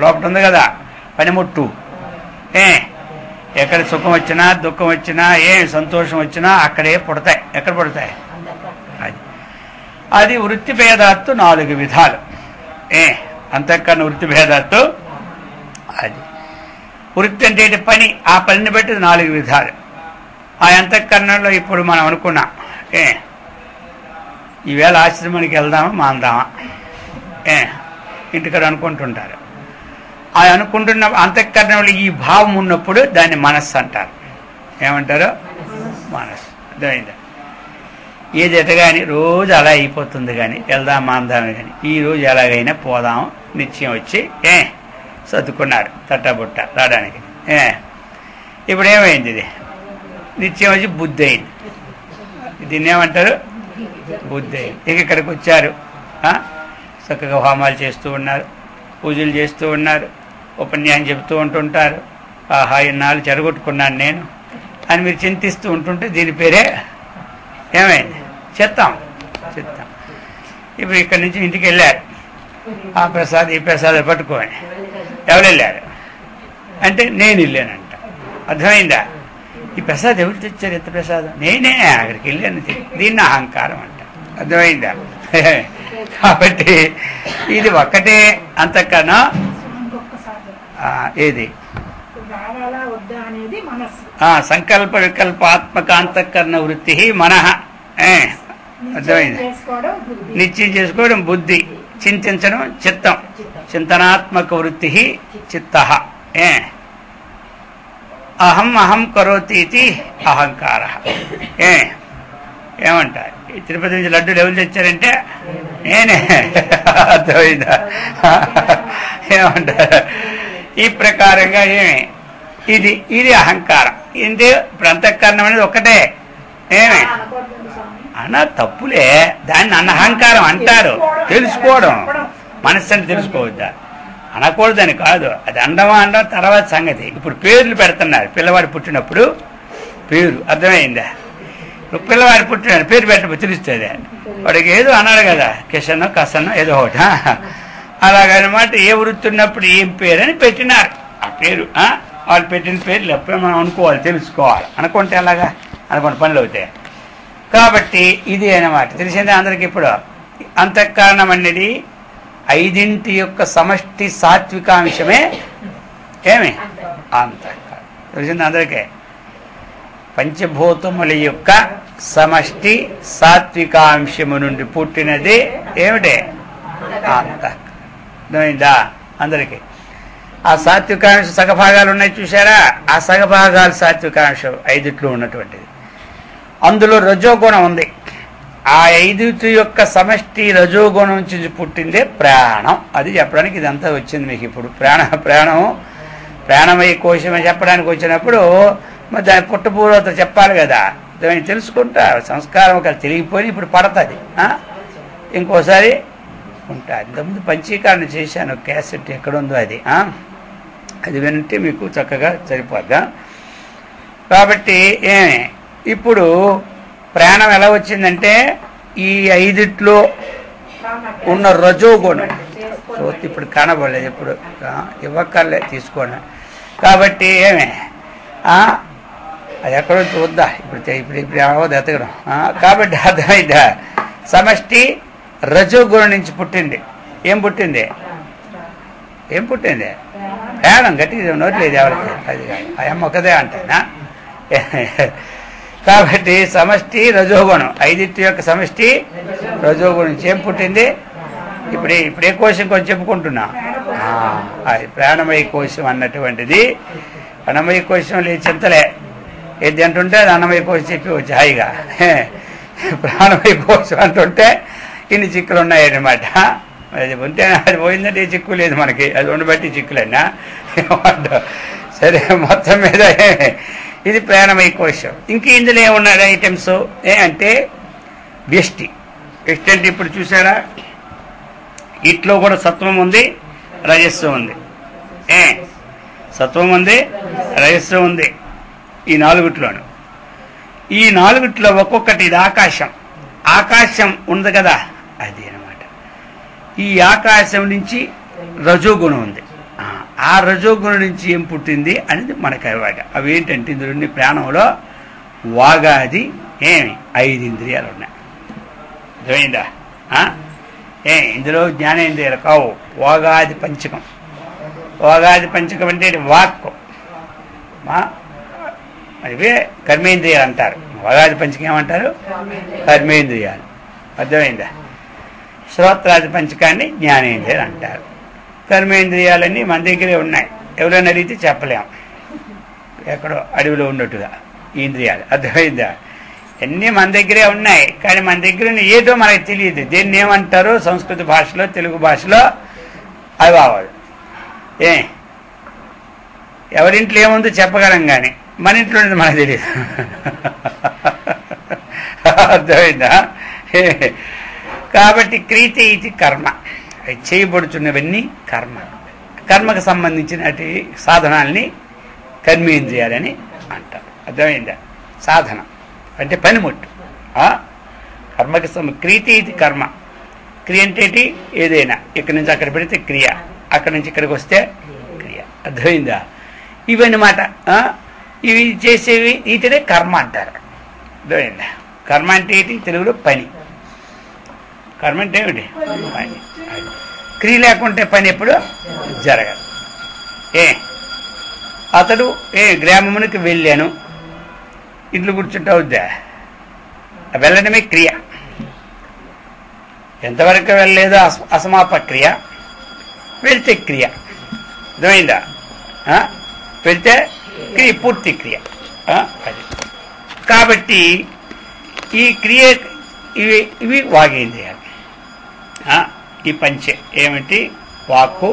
లోపల ఉంది కదా, పనిముట్టు. ఎక్కడ సుఖం వచ్చినా, దుఃఖం వచ్చినా, సంతోషం వచ్చినా అక్కడే పుడతాయి. ఎక్కడ పుడతాయి? అది వృత్తి భేదాత్తు 4 విధాలు. అంతఃకరణ వృత్తి భేదాత్తు. అది వృత్తి అంటే పని, ఆ పనిని బట్టి 4 విధాలు. ఆ అంతఃకరణలో ఇప్పుడు మనం అనుకున్నాం, ఈవేళ ఆశ్రమానికి వెళ్దామా మాందామా, ఇంటికాడ అనుకుంటుంటారు. ఆ అనుకుంటున్న అంతఃకరణలో ఈ భావం ఉన్నప్పుడు దాన్ని మనస్సు అంటారు. ఏమంటారు? మనస్సు. అర్థమైందా? ఏదైతే కానీ రోజు అలా అయిపోతుంది, కానీ వెళ్దాం మాందామే కానీ ఈరోజు ఎలాగైనా పోదాం నిశ్చయం వచ్చి సర్దుకున్నారు తట్టబుట్ట రావడానికి. ఇప్పుడు ఏమైంది? ఇది నిశ్చయం వచ్చి బుద్ధి అయింది. దీన్ని ఏమంటారు? బుద్ధి అయింది. ఇక్కడికి వచ్చారు, చక్కగా హోమాలు చేస్తూ ఉన్నారు, పూజలు చేస్తూ ఉన్నారు, ఉపన్యాసం చెబుతూ ఉంటుంటారు. ఆహా, ఇన్నాళ్ళు చెడగొట్టుకున్నాను నేను అని మీరు చింతిస్తూ ఉంటుంటే దీని పేరే ఏమైంది? చిత్తం. ఇప్పుడు ఇక్కడి నుంచి ఇంటికి వెళ్ళారు, ఆ ప్రసాద్ ఈ ప్రసాదం పట్టుకోని. ఎవరు వెళ్ళారు అంటే నేను వెళ్ళానంట. అర్థమైందా? ఈ ప్రసాదం ఎవరు తెచ్చారు? ఎంత ప్రసాదం? నేనే అక్కడికి వెళ్ళాను. దీన్ని అహంకారం అంట. అర్థమైందా? కాబట్టి ఇది ఒక్కటే అంతకన్నా ఏది సంకల్ప వికల్పాత్మక అంతఃకరణ వృత్తి మనః. అర్థమైంది. నిశ్చయం చేసుకోవడం బుద్ధి, చింతించడం చిత్తం, చింతనాత్మక వృత్తి చిత్తః. అహం అహం కరోతి ఇది అహంకార. ఏమంటారు? తిరుపతి నుంచి లడ్డూలు ఎవరు తెచ్చారంటే నేనే. అర్థమైందా? ఏమంటారు? ఈ ప్రకారంగా ఇది ఇది అహంకారం. ఇది ఇప్పుడు అంతఃకరణం అనేది ఒక్కటే. అన్న తప్పులే, దాన్ని అహంకారం అంటారు. తెలుసుకోవడం, మనస్సు అంటే తెలుసుకోవద్దా? అనకూడదని కాదు, అది అండమా అండం తర్వాత సంగతి. ఇప్పుడు పేర్లు పెడుతున్నారు. పిల్లవాడు పుట్టినప్పుడు పేరు, అర్థమైందా? ఇప్పుడు పిల్లవాడు పుట్టినాడు, పేరు పెట్టబోతే తెలుస్తుంది. వాడికి ఏదో అన్నాడు కదా, కిషన్నో కసన్నో ఏదో ఒకటి. అలాగనమాట. ఏ వృత్తి ఉన్నప్పుడు ఏం పేరు అని పెట్టినారు. ఆ పేరు వాళ్ళు పెట్టిన పేర్లు ఎప్పుడో మనం అనుకోవాలి, తెలుసుకోవాలి. అనుకుంటే అలాగా అనుకున్న పనులు అవుతాయి. కాబట్టి ఇది అన్నమాట. తెలిసిందే అందరికి. ఇప్పుడు అంతఃకరణం అనేది 5 యొక్క సమష్టి సాత్వికాంశమే అంతఃకరణం. తెలిసింది అందరికీ. పంచభూతముల యొక్క సమష్టి సాత్వికాంశము నుండి పుట్టినది ఏమిటి? అంతఃకరణం. అందరికీ ఆ సాత్వికాంశ సగభాగాలు ఉన్నాయి చూసారా? ఆ సగభాగాలు సాత్వికాంశం 5 ఉన్నటువంటిది. అందులో రజోగుణం ఉంది. ఆ 5 యొక్క సమష్టి రజోగుణం నుంచి పుట్టిందే ప్రాణం. అది చెప్పడానికి ఇదంతా వచ్చింది మీకు. ఇప్పుడు ప్రాణమయ కోశమే చెప్పడానికి వచ్చినప్పుడు మరి దాని పుట్టపూర్వత చెప్పాలి కదా. దాన్ని తెలుసుకుంటా. సంస్కారం ఒక తెలిగిపోయి ఇప్పుడు పడుతుంది. ఇంకోసారి ఉంటుంది. ఇంతకుముందు పంచీకరణ చేశాను, క్యాసెట్ ఎక్కడుందో అది వింటే మీకు చక్కగా సరిపోద్దా. కాబట్టి ఇప్పుడు ప్రాణం ఎలా వచ్చిందంటే ఈ 5 ఉన్న రజోగుణం. ఇప్పుడు కనబడలేదు, ఇప్పుడు ఇవ్వక్కర్లే, తీసుకోండి. కాబట్టి అది ఎక్కడో చూద్దా. ఇప్పుడు అవ్వదు ఎతకడం. కాబట్టి అర్థమైందా? సమష్టి రజోగుణం నుంచి పుట్టింది. ఏం పుట్టింది? ప్రాణం. గట్టిగా నోట్లేదు ఎవరికి. అది అమ్మ ఒకదే అంటేనా. కాబట్టి సమష్టి రజోగుణం, 5 యొక్క సమష్టి రజోగుణం నుంచి ఏం పుట్టింది? ఇప్పుడు ఏ కోశం కొంచెం చెప్పుకుంటున్నా. అది ప్రాణమయ కోశం అన్నటువంటిది. అన్నమయ కోశం లేదు చింతలే. ఏది అంటుంటే అది అన్నమయ కోశం చెప్పి వచ్చి హాయిగా. ప్రాణమయ కోశం అంటుంటే ఇన్ని చిక్కులు ఉన్నాయన్నమాట. అది ఉంటే అది పోయిందంటే ఏ చిక్కు లేదు మనకి. అది ఉండబట్టి చిక్కులేనా సరే. మొత్తం మీద ఇది ప్రాణమయ కోశం. ఇంక ఇందులో ఏమున్నాడు ఐటమ్స్ అంటే వ్యష్టి. వ్యష్టి అంటే ఇప్పుడు చూసారా, ఇట్లో కూడా సత్వం ఉంది, రజస్సు ఉంది. సత్వం ఉంది, రజస్సు ఉంది. ఈ 4 ఈ 4 ఒక్కొక్కటి. ఇది ఆకాశం ఉంది కదా, అది అనమాట. ఈ ఆకాశం నుంచి రజోగుణం ఉంది. ఆ రజోగుణం నుంచి ఏం పుట్టింది అనేది మనకు అలవాట. అవి ఏంటంటే ఇందులో ప్రాణంలో వాగాది 5 ఇంద్రియాలు ఉన్నాయి. అర్థమైందా? ఇందులో జ్ఞానేంద్రియాలు కావు. వాగాది పంచకం. వాగాది పంచకం అంటే వాక్కు. అదే కర్మేంద్రియాలు అంటారు. వాగాది పంచకం ఏమంటారు? కర్మేంద్రియాలు. అర్థమైందా? శ్రోత్రాది పంచకాన్ని జ్ఞానేంద్రియాలు అంటారు. కర్మేంద్రియాలన్నీ మన దగ్గరే ఉన్నాయి. ఎవరైనా అడిగితే చెప్పలేం, ఎక్కడో అడవిలో ఉన్నట్టుగా ఈ ఇంద్రియాలు. అర్థమైందా? అన్నీ మన దగ్గరే ఉన్నాయి. కానీ మన దగ్గర ఏదో మనకు తెలియదు. దేన్ని ఏమంటారో సంస్కృత భాషలో, తెలుగు భాషలో అవి అవ్వదు. ఎవరింట్లో ఏముందో చెప్పగలం, కానీ మన ఇంట్లో ఉన్నది మనకు తెలియదు. అర్థమైందా? కాబట్టి క్రియతే ఇది కర్మ. చేయబడుతున్నవన్నీ కర్మకు సంబంధించినటి సాధనాల్ని కర్మేంద్రియాలని అంటారు. అర్థమైందా? సాధన అంటే పనిముట్టు. కర్మకి క్రియతే ఇది కర్మ. క్రియ అంటే ఏదైనా ఇక్కడి నుంచి అక్కడ పెడితే క్రియ, అక్కడి నుంచి ఇక్కడికి వస్తే క్రియ. అర్థమైందా? ఇవన్నమాట. ఇవి చేసేవి వీటినే కర్మ అంటారు. అర్థమైందా? కర్మ అంటే ఏంటి? తెలుగులో పని. కర్మ అంటే ఏమిటి? పని. క్రియ లేకుంటే పని ఎప్పుడు జరగదు. అతడు గ్రామమునికి వెళ్ళాను. ఇంట్లో కూర్చుంటా అవుద్దా? వెళ్ళడమే క్రియ. ఎంతవరకు వెళ్ళలేదో అసమాప క్రియ, వెళ్తే క్రియ. అర్థమైందా? వెళ్తే క్రియ పూర్తి క్రియ. అది కాబట్టి ఈ క్రియ ఇవి వాగేంద్రియాలు. ఈ పంచే ఏమిటి? వాక్కు,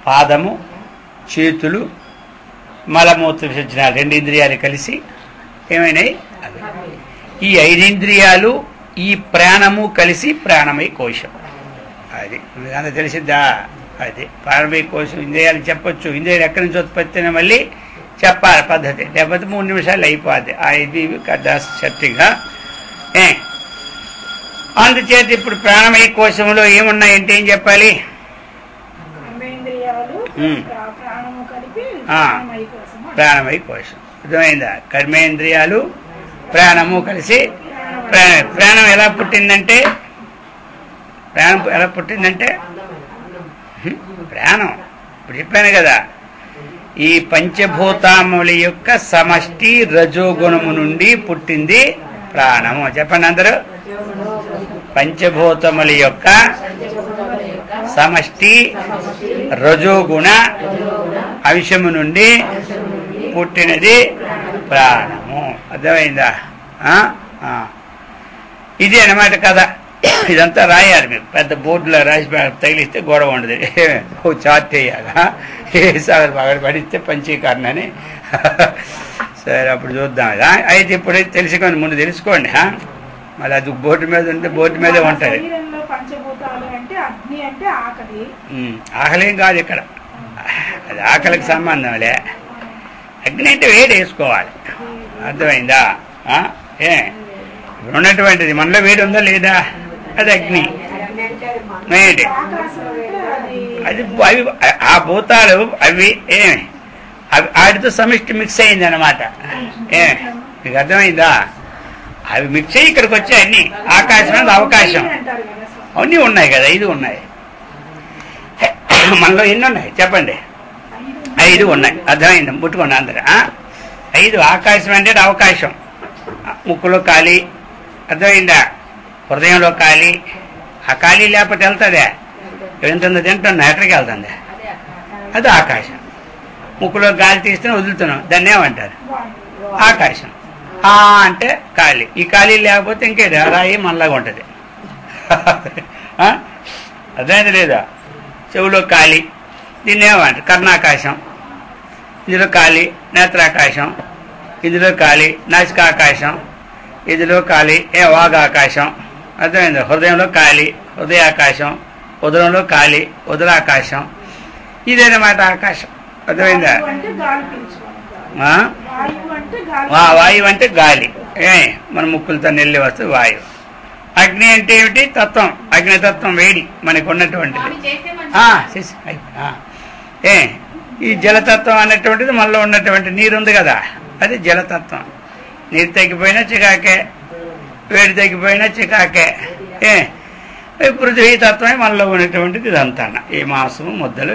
పాదము, చేతులు, మలమూత్ర విసర్జనాలు 2 ఇంద్రియాలు కలిసి ఏమైనాయి? ఈ 5 ఇంద్రియాలు ఈ ప్రాణము కలిసి ప్రాణమయ కోశం. అది అంత తెలిసిద్దా? అది ప్రాణమయ కోశం. ఇంద్రియాలు చెప్పొచ్చు. ఇంద్రియాలు ఎక్కడి నుంచి ఉత్పత్తి అయినా మళ్ళీ చెప్పాలి పద్ధతి, లేకపోతే 3 నిమిషాలు అయిపోద్ది. ఇది సత్యంగా. అందుచేత ఇప్పుడు ప్రాణమయ కోశంలో ఏమున్నాయంటే ఏం చెప్పాలి? ప్రాణమయ కోశం. అర్థమైందా? కర్మేంద్రియాలు, ప్రాణము కలిసి ప్రాణం ఎలా పుట్టిందంటే ప్రాణం ఇప్పుడు చెప్పాను కదా, ఈ పంచభూతముల యొక్క సమష్టి రజోగుణము నుండి పుట్టింది ప్రాణము. చెప్పండి అందరూ. పంచభూతముల యొక్క సమష్టి రజోగుణ అంశము నుండి పుట్టినది ప్రాణము. అర్థమైందా? ఇది అన్నమాట కదా. ఇదంతా రాయాలి మీరు. పెద్ద బోర్డులో రాసి తగిలిస్తే గొడవ ఉండదు. చార్ట్ వేయాలా, వేసాలి బాగా పడిస్తే పంచీకరణ అని. సరే అప్పుడు చూద్దాం. అయితే ఇప్పుడైతే తెలుసుకోండి, ముందు తెలుసుకోండి. మళ్ళీ అది బోర్డు మీద ఉంటే బోర్డు మీదే ఉంటుంది. ఆకలేం కాదు ఇక్కడ, అది ఆకలికి సంబంధంలే. అగ్ని అంటే వేడి వేసుకోవాలి. అర్థమైందా? ఇప్పుడు ఉన్నటువంటిది మనలో వేడి ఉందా లేదా? అది అగ్ని. వేడి అది. అవి ఆ భూతాలు అవి వాటితో సమిష్టి మిక్స్ అయింది అనమాట. మీకు అర్థమైందా? అవి మిక్స్ అయ్యి ఇక్కడికి వచ్చాయి అన్ని. ఆకాశం అనేది అవకాశం. అన్నీ ఉన్నాయి కదా, 5 ఉన్నాయి. మనలో ఎన్ని ఉన్నాయి చెప్పండి? 5 ఉన్నాయి. అర్థమైందా? ముట్టుకోండి అందరూ. 5. ఆకాశం అంటే అవకాశం. ముక్కులో ఖాళీ. అర్థమైందా? హృదయంలో ఖాళీ. ఆ ఖాళీ లేకపోతే వెళ్తుందే? ఎంత తింటున్నా ఎక్కడికి వెళ్తుంది? అది ఆకాశం. ముక్కులో గాలి తీస్తేనే వదులుతున్నాం, దాన్ని ఏమంటారు? ఆకాశం. అంటే ఖాళీ. ఈ ఖాళీ లేకపోతే ఇంకేది రాయి మనలాగా ఉంటుంది. అర్థమైంది లేదా? చెవులో ఖాళీ, దీన్ని ఏమంటారు? కర్ణాకాశం. ఇందులో ఖాళీ నేత్రాకాశం. ఇందులో ఖాళీ నాసికాకాశం. ఇందులో ఖాళీ వాగాకాశం. అర్థమైందా? హృదయంలో ఖాళీ హృదయాకాశం. ఉదరంలో ఖాళీ ఉదరాకాశం. ఇదేనమాట ఆకాశం. అర్థమైందా? వాయువు అంటే గాలి. మన ముక్కులతో నెల్లి వస్తుంది వాయువు. అగ్ని అంటే ఏమిటి? తత్వం. అగ్నితత్వం వేడి మనకు ఉన్నటువంటిది. ఈ జలతత్వం అనేటువంటిది మనలో ఉన్నటువంటి నీరు ఉంది కదా, అది జలతత్వం. నీరు తగ్గిపోయినా చికాకే, వేడి తగ్గిపోయినా చికాకే. పృథ్వీ తత్వమే మనలో ఉన్నటువంటిది ఇదంతా. ఈ మాంసము ముద్దలు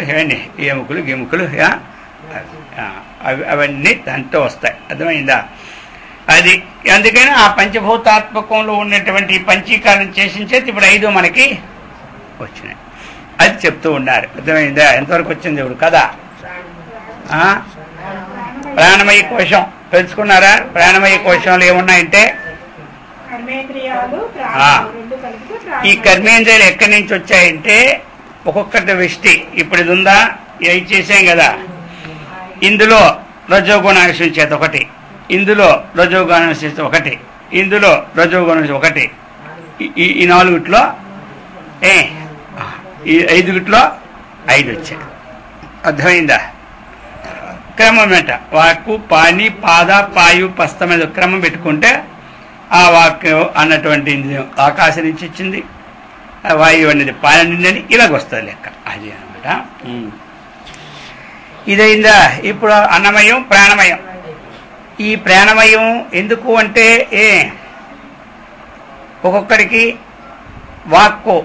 ఎముకలు గిముకలు అవన్నీ దాంట్లో వస్తాయి. అర్థమైందా? అది అందుకని ఆ పంచభూతాత్మకంలో ఉన్నటువంటి పంచీకరణ చేసిన చేతి ఇప్పుడు 5 మనకి వచ్చినాయి. అది చెప్తూ ఉన్నారు. అర్థమైందా? ఎంతవరకు వచ్చింది ఇప్పుడు కదా? ప్రాణమయ కోశం తెలుసుకున్నారా? ప్రాణమయ కోశంలో ఏమున్నాయంటే ఈ కర్మేంద్రియాలు ఎక్కడి నుంచి వచ్చాయంటే ఒక్కొక్కటి వ్యష్టి. ఇప్పుడు ఇది ఉందా? ఇది చేసాం కదా. ఇందులో రజోగుణాంశం చేత ఒకటి, ఇందులో రజోగుణాంశం చేత ఒకటి, ఇందులో రజోగుణాంశం ఒకటి. ఈ 4 ఈ 5 5 వచ్చాయి. అర్థమైందా? క్రమం ఏంట? వాక్కు పాని పాద పాయు పస్త మీద క్రమం పెట్టుకుంటే ఆ వాక్యం అన్నటువంటి ఆకాశం నుంచి ఇచ్చింది, ఆ వాయువు అనేది పాని అని ఇలాగొస్తుంది లెక్క. అది అనమాట. ఇదైందా? ఇప్పుడు అన్నమయం ప్రాణమయం. ఈ ప్రాణమయం ఎందుకు అంటే ఒక్కొక్కడికి వాక్కు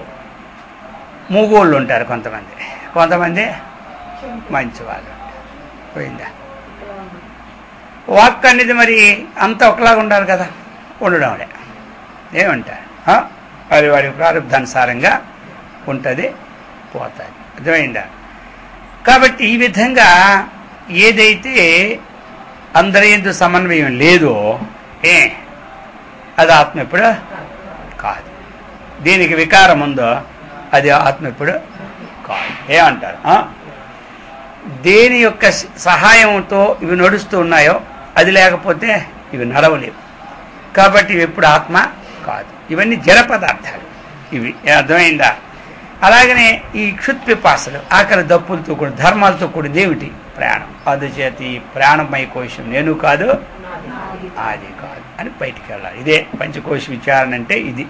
మూగోళ్ళు ఉంటారు, కొంతమంది మంచి వాళ్ళు. పోయిందా? వాక్ అనేది మరి అంతా ఒకలాగా ఉండాలి కదా, ఉండడంలే. ఏమంటారు? వారి వారి ప్రారంభానుసారంగా ఉంటుంది, పోతుంది. అర్థమైందా? కాబట్టి ఈ విధంగా ఏదైతే అందరి యందు సమన్వయం లేదో అది ఆత్మ ఎప్పుడు కాదు. దీనికి వికారం ఉందో అది ఆత్మ ఎప్పుడు కాదు. ఏమంటారు? దేని యొక్క సహాయంతో ఇవి నడుస్తూ ఉన్నాయో అది లేకపోతే ఇవి నడవలేవు. కాబట్టి ఇవి ఎప్పుడు ఆత్మ కాదు. ఇవన్నీ జడ పదార్థాలు ఇవి. అర్థమైందా? అలాగనే ఈ క్షుత్పిపాసలు, ఆకలి దప్పులతో కూడి ధర్మాలతో కూడింది ఏమిటి? ప్రాణం. అందుచేత ఈ ప్రాణమయ కోశం నేను కాదు, అది కాదు అని బయటికి వెళ్ళాలి. ఇదే పంచకోశ విచారణ అంటే ఇది.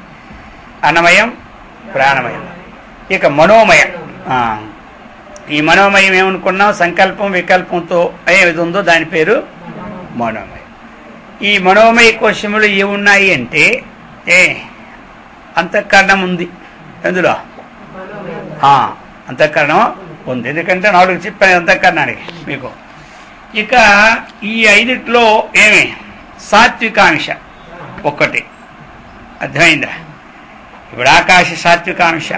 అన్నమయం, ప్రాణమయం. ఇక మనోమయం. ఈ మనోమయం ఏమనుకున్నాం? సంకల్పం వికల్పంతో ఏది ఉందో దాని పేరు మనోమయం. ఈ మనోమయ కోశములు ఏమున్నాయి అంటే అంతఃకరణం ఉంది. ఎందులో అంతఃకరణం ఉంది. ఎందుకంటే 4 చెప్పాను అంతఃకరణానికి మీకు. ఇక ఈ 5లో ఏమి? సాత్వికాంశ ఒకటి. అర్థమైందా? ఇప్పుడు ఆకాశ సాత్వికాంశ,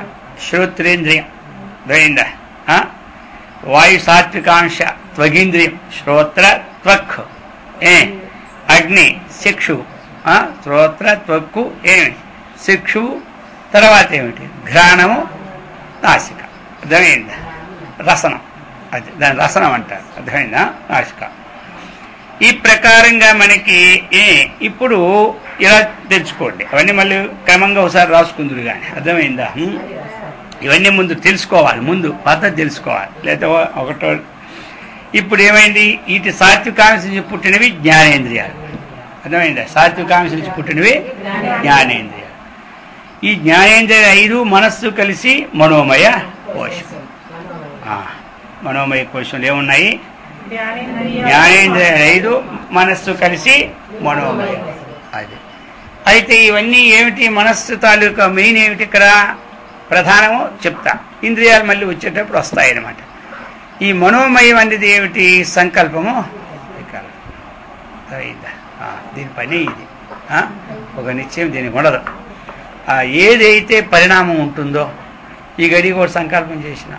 శ్రోత్రేంద్రియం. అర్థమైందా? వాయు సాత్వికాంశ, త్వగీంద్రియం, శ్రోత్ర త్వక్. అగ్ని శిక్షు, శ్రోత్ర త్వక్కు శిక్షు. తర్వాత ఏమిటి? ఘ్రాణము, నాసిక. అర్థమైందా? రసనం, అది దాని రసనం అంటారు. అర్థమైందా? నాసిక. ఈ ప్రకారంగా మనకి ఇప్పుడు ఇలా తెలుసుకోండి. అవన్నీ మళ్ళీ క్రమంగా ఒకసారి రాసుకుందురు కానీ. అర్థమైందా? ఇవన్నీ ముందు తెలుసుకోవాలి, ముందు పద్ధతి తెలుసుకోవాలి. లేదా ఒకటో ఇప్పుడు ఏమైంది? వీటి సాత్వికాంశ నుంచి పుట్టినవి జ్ఞానేంద్రియాలు. అర్థమైందా? సాత్వికాంశ నుంచి పుట్టినవి జ్ఞానేంద్రియాలు. ఈ జ్ఞానేంద్రియాలు 5 మనస్సు కలిసి మనోమయ కోశం. మనోమయ కోశంలో ఏమున్నాయి? జ్ఞానేంద్రియాలు 5, మనస్సు కలిసి మనోమయ. అది అయితే ఇవన్నీ ఏమిటి? మనస్సు తాలూకా మెయిన్ ఏమిటి? ఇక్కడ ప్రధానము చెప్తా. ఇంద్రియాలు మళ్ళీ వచ్చేటప్పుడు వస్తాయన్నమాట. ఈ మనోమయం అనేది ఏమిటి? సంకల్పము, వికల్పం. దీని పని ఇది. ఒక నిశ్చయం దీనికి ఉండదు. ఏదైతే పరిణామం ఉంటుందో, ఈ గడికి ఒకటి సంకల్పం చేసిన,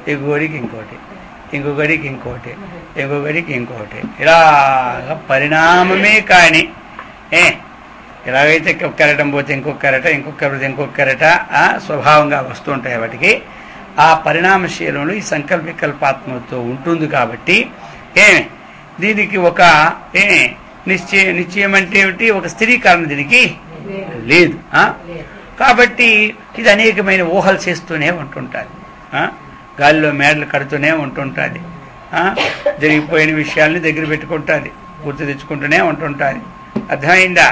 ఈ గడికి ఇంకోటి, ఇంకో గడికి ఇంకోటి, ఇంకో గడికి ఇంకోటి, ఇలాగ పరిణామమే. కానీ ఎలాగైతే ఒక కెరటం పోతే ఇంకొక కెరట, ఇంకొక కెరట, ఇంకొక కెరట స్వభావంగా వస్తూ ఉంటాయి. వాటికి ఆ పరిణామశీలంలో ఈ సంకల్ప వికల్పాత్మతో ఉంటుంది. కాబట్టి దీనికి ఒక నిశ్చయం అంటే ఏమిటి? ఒక స్థిరీకరణ దీనికి లేదు. కాబట్టి ఇది అనేకమైన ఊహలు చేస్తూనే ఉంటుంటుంది. గాలిలో మేడలు కడుతూనే ఉంటుంటుంది. జరిగిపోయిన విషయాల్ని దగ్గర పెట్టుకుంటుంది, గుర్తు తెచ్చుకుంటూనే ఉంటుంటుంది. అర్థమైందా?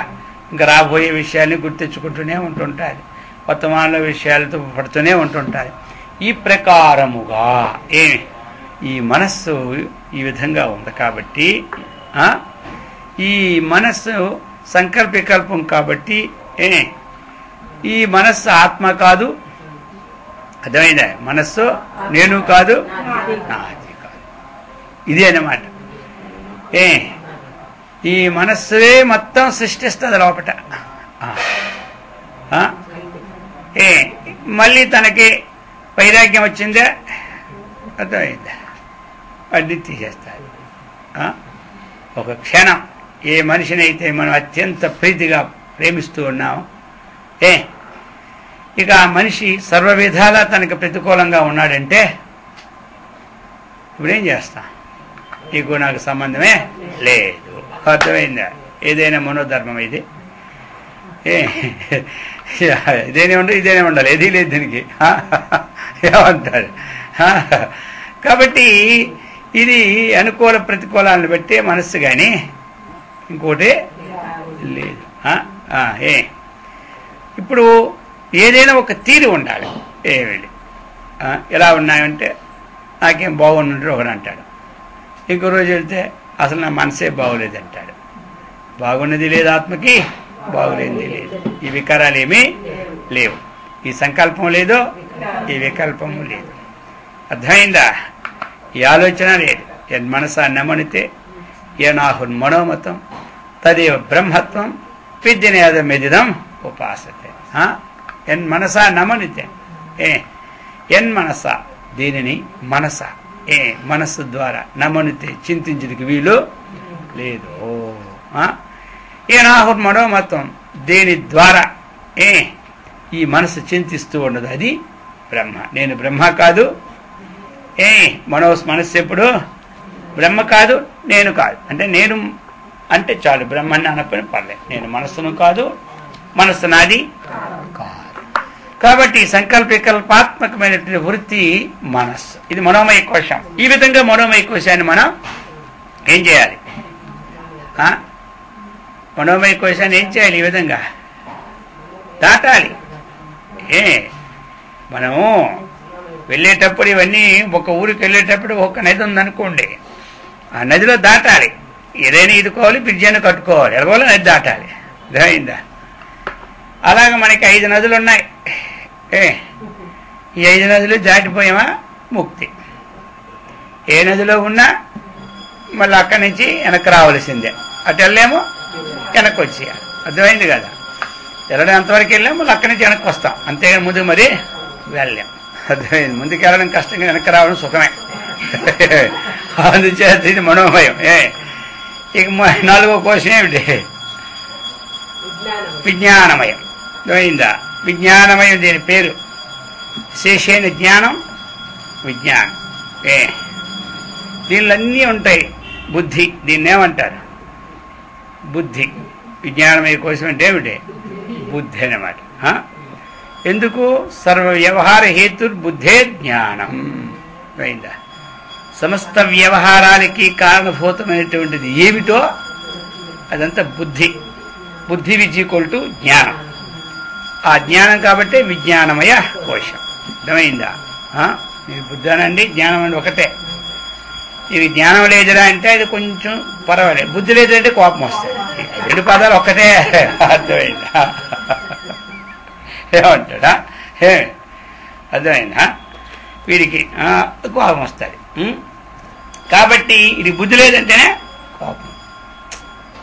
ఇంకా రాబోయే విషయాల్ని గుర్తు తెచ్చుకుంటూనే ఉంటుంటుంది. వర్తమానంలో విషయాలతో పడుతూనే ఉంటుంటుంది. ఈ ప్రకారముగా ఈ మనస్సు ఈ విధంగా ఉంది. కాబట్టి ఈ మనస్సు సంకల్ప వికల్పం. కాబట్టి ఈ మనస్సు ఆత్మ కాదు. అర్థమైందా? మనస్సు నేను కాదు, నాది కాదు. ఇదే అన్నమాట. ఈ మనస్సువే మొత్తం సృష్టిస్తుంది లోపట. మళ్ళీ తనకి వైరాగ్యం వచ్చిందే, అర్థమైందా? అడ్డి తీసేస్తారు. ఒక క్షణం ఏ మనిషినైతే మనం అత్యంత ప్రీతిగా ప్రేమిస్తూ ఉన్నాం, ఇక ఆ మనిషి సర్వ విధాలా తనకు ప్రతికూలంగా ఉన్నాడంటే ఇప్పుడేం చేస్తాం? నీకు నాకు సంబంధమే లేదు. అర్థమైందా? ఏదైనా మనోధర్మం ఇది. ఇదేనే ఉండాలి, ఇదేనే ఉండాలి, ఏదీ లేదు దీనికి. ఏమంటారు? కాబట్టి ఇది అనుకూల ప్రతికూలాలను బట్టే మనస్సు, కానీ ఇంకోటి లేదు. ఇప్పుడు ఏదైనా ఒక తీరు ఉండాలి. ఏమిటి? ఎలా ఉన్నాయంటే నాకేం బాగున్నట్టు ఒకడు అంటాడు. ఇంకో రోజు వెళ్తే అసలు నా మనసే బాగోలేదు అంటాడు. బాగున్నది లేదు ఆత్మకి, బాగులేనిది లేదు. ఈ వికారాలు ఏమీ లేవు. ఈ సంకల్పం లేదు, ఈ వికల్పము లేదు. అర్థమైందా? ఈ ఆలోచన లేదు. మనసా నమనితే ఏనాహున్ మనోమతం తదేవ బ్రహ్మత్వం విద్యనేదమిదిదం ఉపాసతే. ఎన్ మనసా నమనితే ఎన్ మనస దీనిని మనస మనస్సు ద్వారా నమనితే చింతించడానికి వీలు లేదు. ఏనాహుర్ మనోమతం దేని ద్వారా ఈ మనసు చింతిస్తూ ఉండదు అది బ్రహ్మ. నేను బ్రహ్మ కాదు. మనస్సు ఎప్పుడు బ్రహ్మ కాదు, నేను కాదు. అంటే నేను అంటే చాలు, బ్రహ్మని అనపని పర్లేదు. నేను మనస్సును కాదు, మనస్సు నాది కాదు. కాబట్టి సంకల్ప వికల్పాత్మకమైనటువంటి వృత్తి మనస్సు. ఇది మనోమయ కోశం. ఈ విధంగా మనోమయ కోశాన్ని మనం ఏం చేయాలి? మనోమయ కోశాన్ని ఏం చేయాలి? ఈ విధంగా దాటాలి. మనము వెళ్ళేటప్పుడు ఇవన్నీ ఒక ఊరికి వెళ్ళేటప్పుడు ఒక నది ఉందనుకోండి, ఆ నదిలో దాటాలి. ఏదైనా ఇదుకోవాలి, బ్రిడ్జిని కట్టుకోవాలి, ఎలాగోలో నది దాటాలి. అయిందా? అలాగే మనకి 5 నదులు ఉన్నాయి. ఈ 5 నదులు దాటిపోయామా ముక్తి. ఏ నదిలో ఉన్నా మళ్ళీ అక్కడి నుంచి వెనక్కి రావాల్సిందే. అటు వెళ్ళేమో వెనక్కి వచ్చేయాలి. అర్థమైంది కదా? వెళ్ళడం ఎంతవరకు వెళ్ళాము మళ్ళీ అక్కడి నుంచి వెనక్కి వస్తాం. అంతేగాని ముందు మరి వెళ్ళాం. అర్థమైంది? ముందుకు వెళ్ళడం కష్టంగా, వెనక్కి రావడం సుఖమే. అందుచేత ఇది మనోమయం. ఇక 4వ కోశం ఏమిటి? విజ్ఞానమయం. అర్థమైందా? విజ్ఞానమయం దీని పేరు. శేషైన జ్ఞానం విజ్ఞానం. దీనిలో అన్నీ ఉంటాయి. బుద్ధి దీన్ని ఏమంటారు? బుద్ధి. విజ్ఞానమయ కోశం అంటే ఏమిటి? బుద్ధి అన్నమాట. ఎందుకు? సర్వ వ్యవహార హేతుర్బుద్ధే జ్ఞానం. అయిందా? సమస్త వ్యవహారాలకి కారణభూతమైనటువంటిది ఏమిటో అదంతా బుద్ధి. బుద్ధి విజ్ఞీకొల్టు జ్ఞానం. ఆ జ్ఞానం కాబట్టి విజ్ఞానమయ కోశం. అర్థమైందా? మీరు బుద్ధి అనండి, జ్ఞానం అండి ఒకటే. ఇది జ్ఞానం లేదురా అంటే అది కొంచెం పర్వాలేదు, బుద్ధి లేదంటే కోపం వస్తుంది. 2 పదాలు ఒక్కటే. అర్థమైందా? ఏమంటాడా? అర్థమైందా? వీడికి కోపం వస్తుంది. కాబట్టి ఇది బుద్ధి లేదంటేనే కోపం.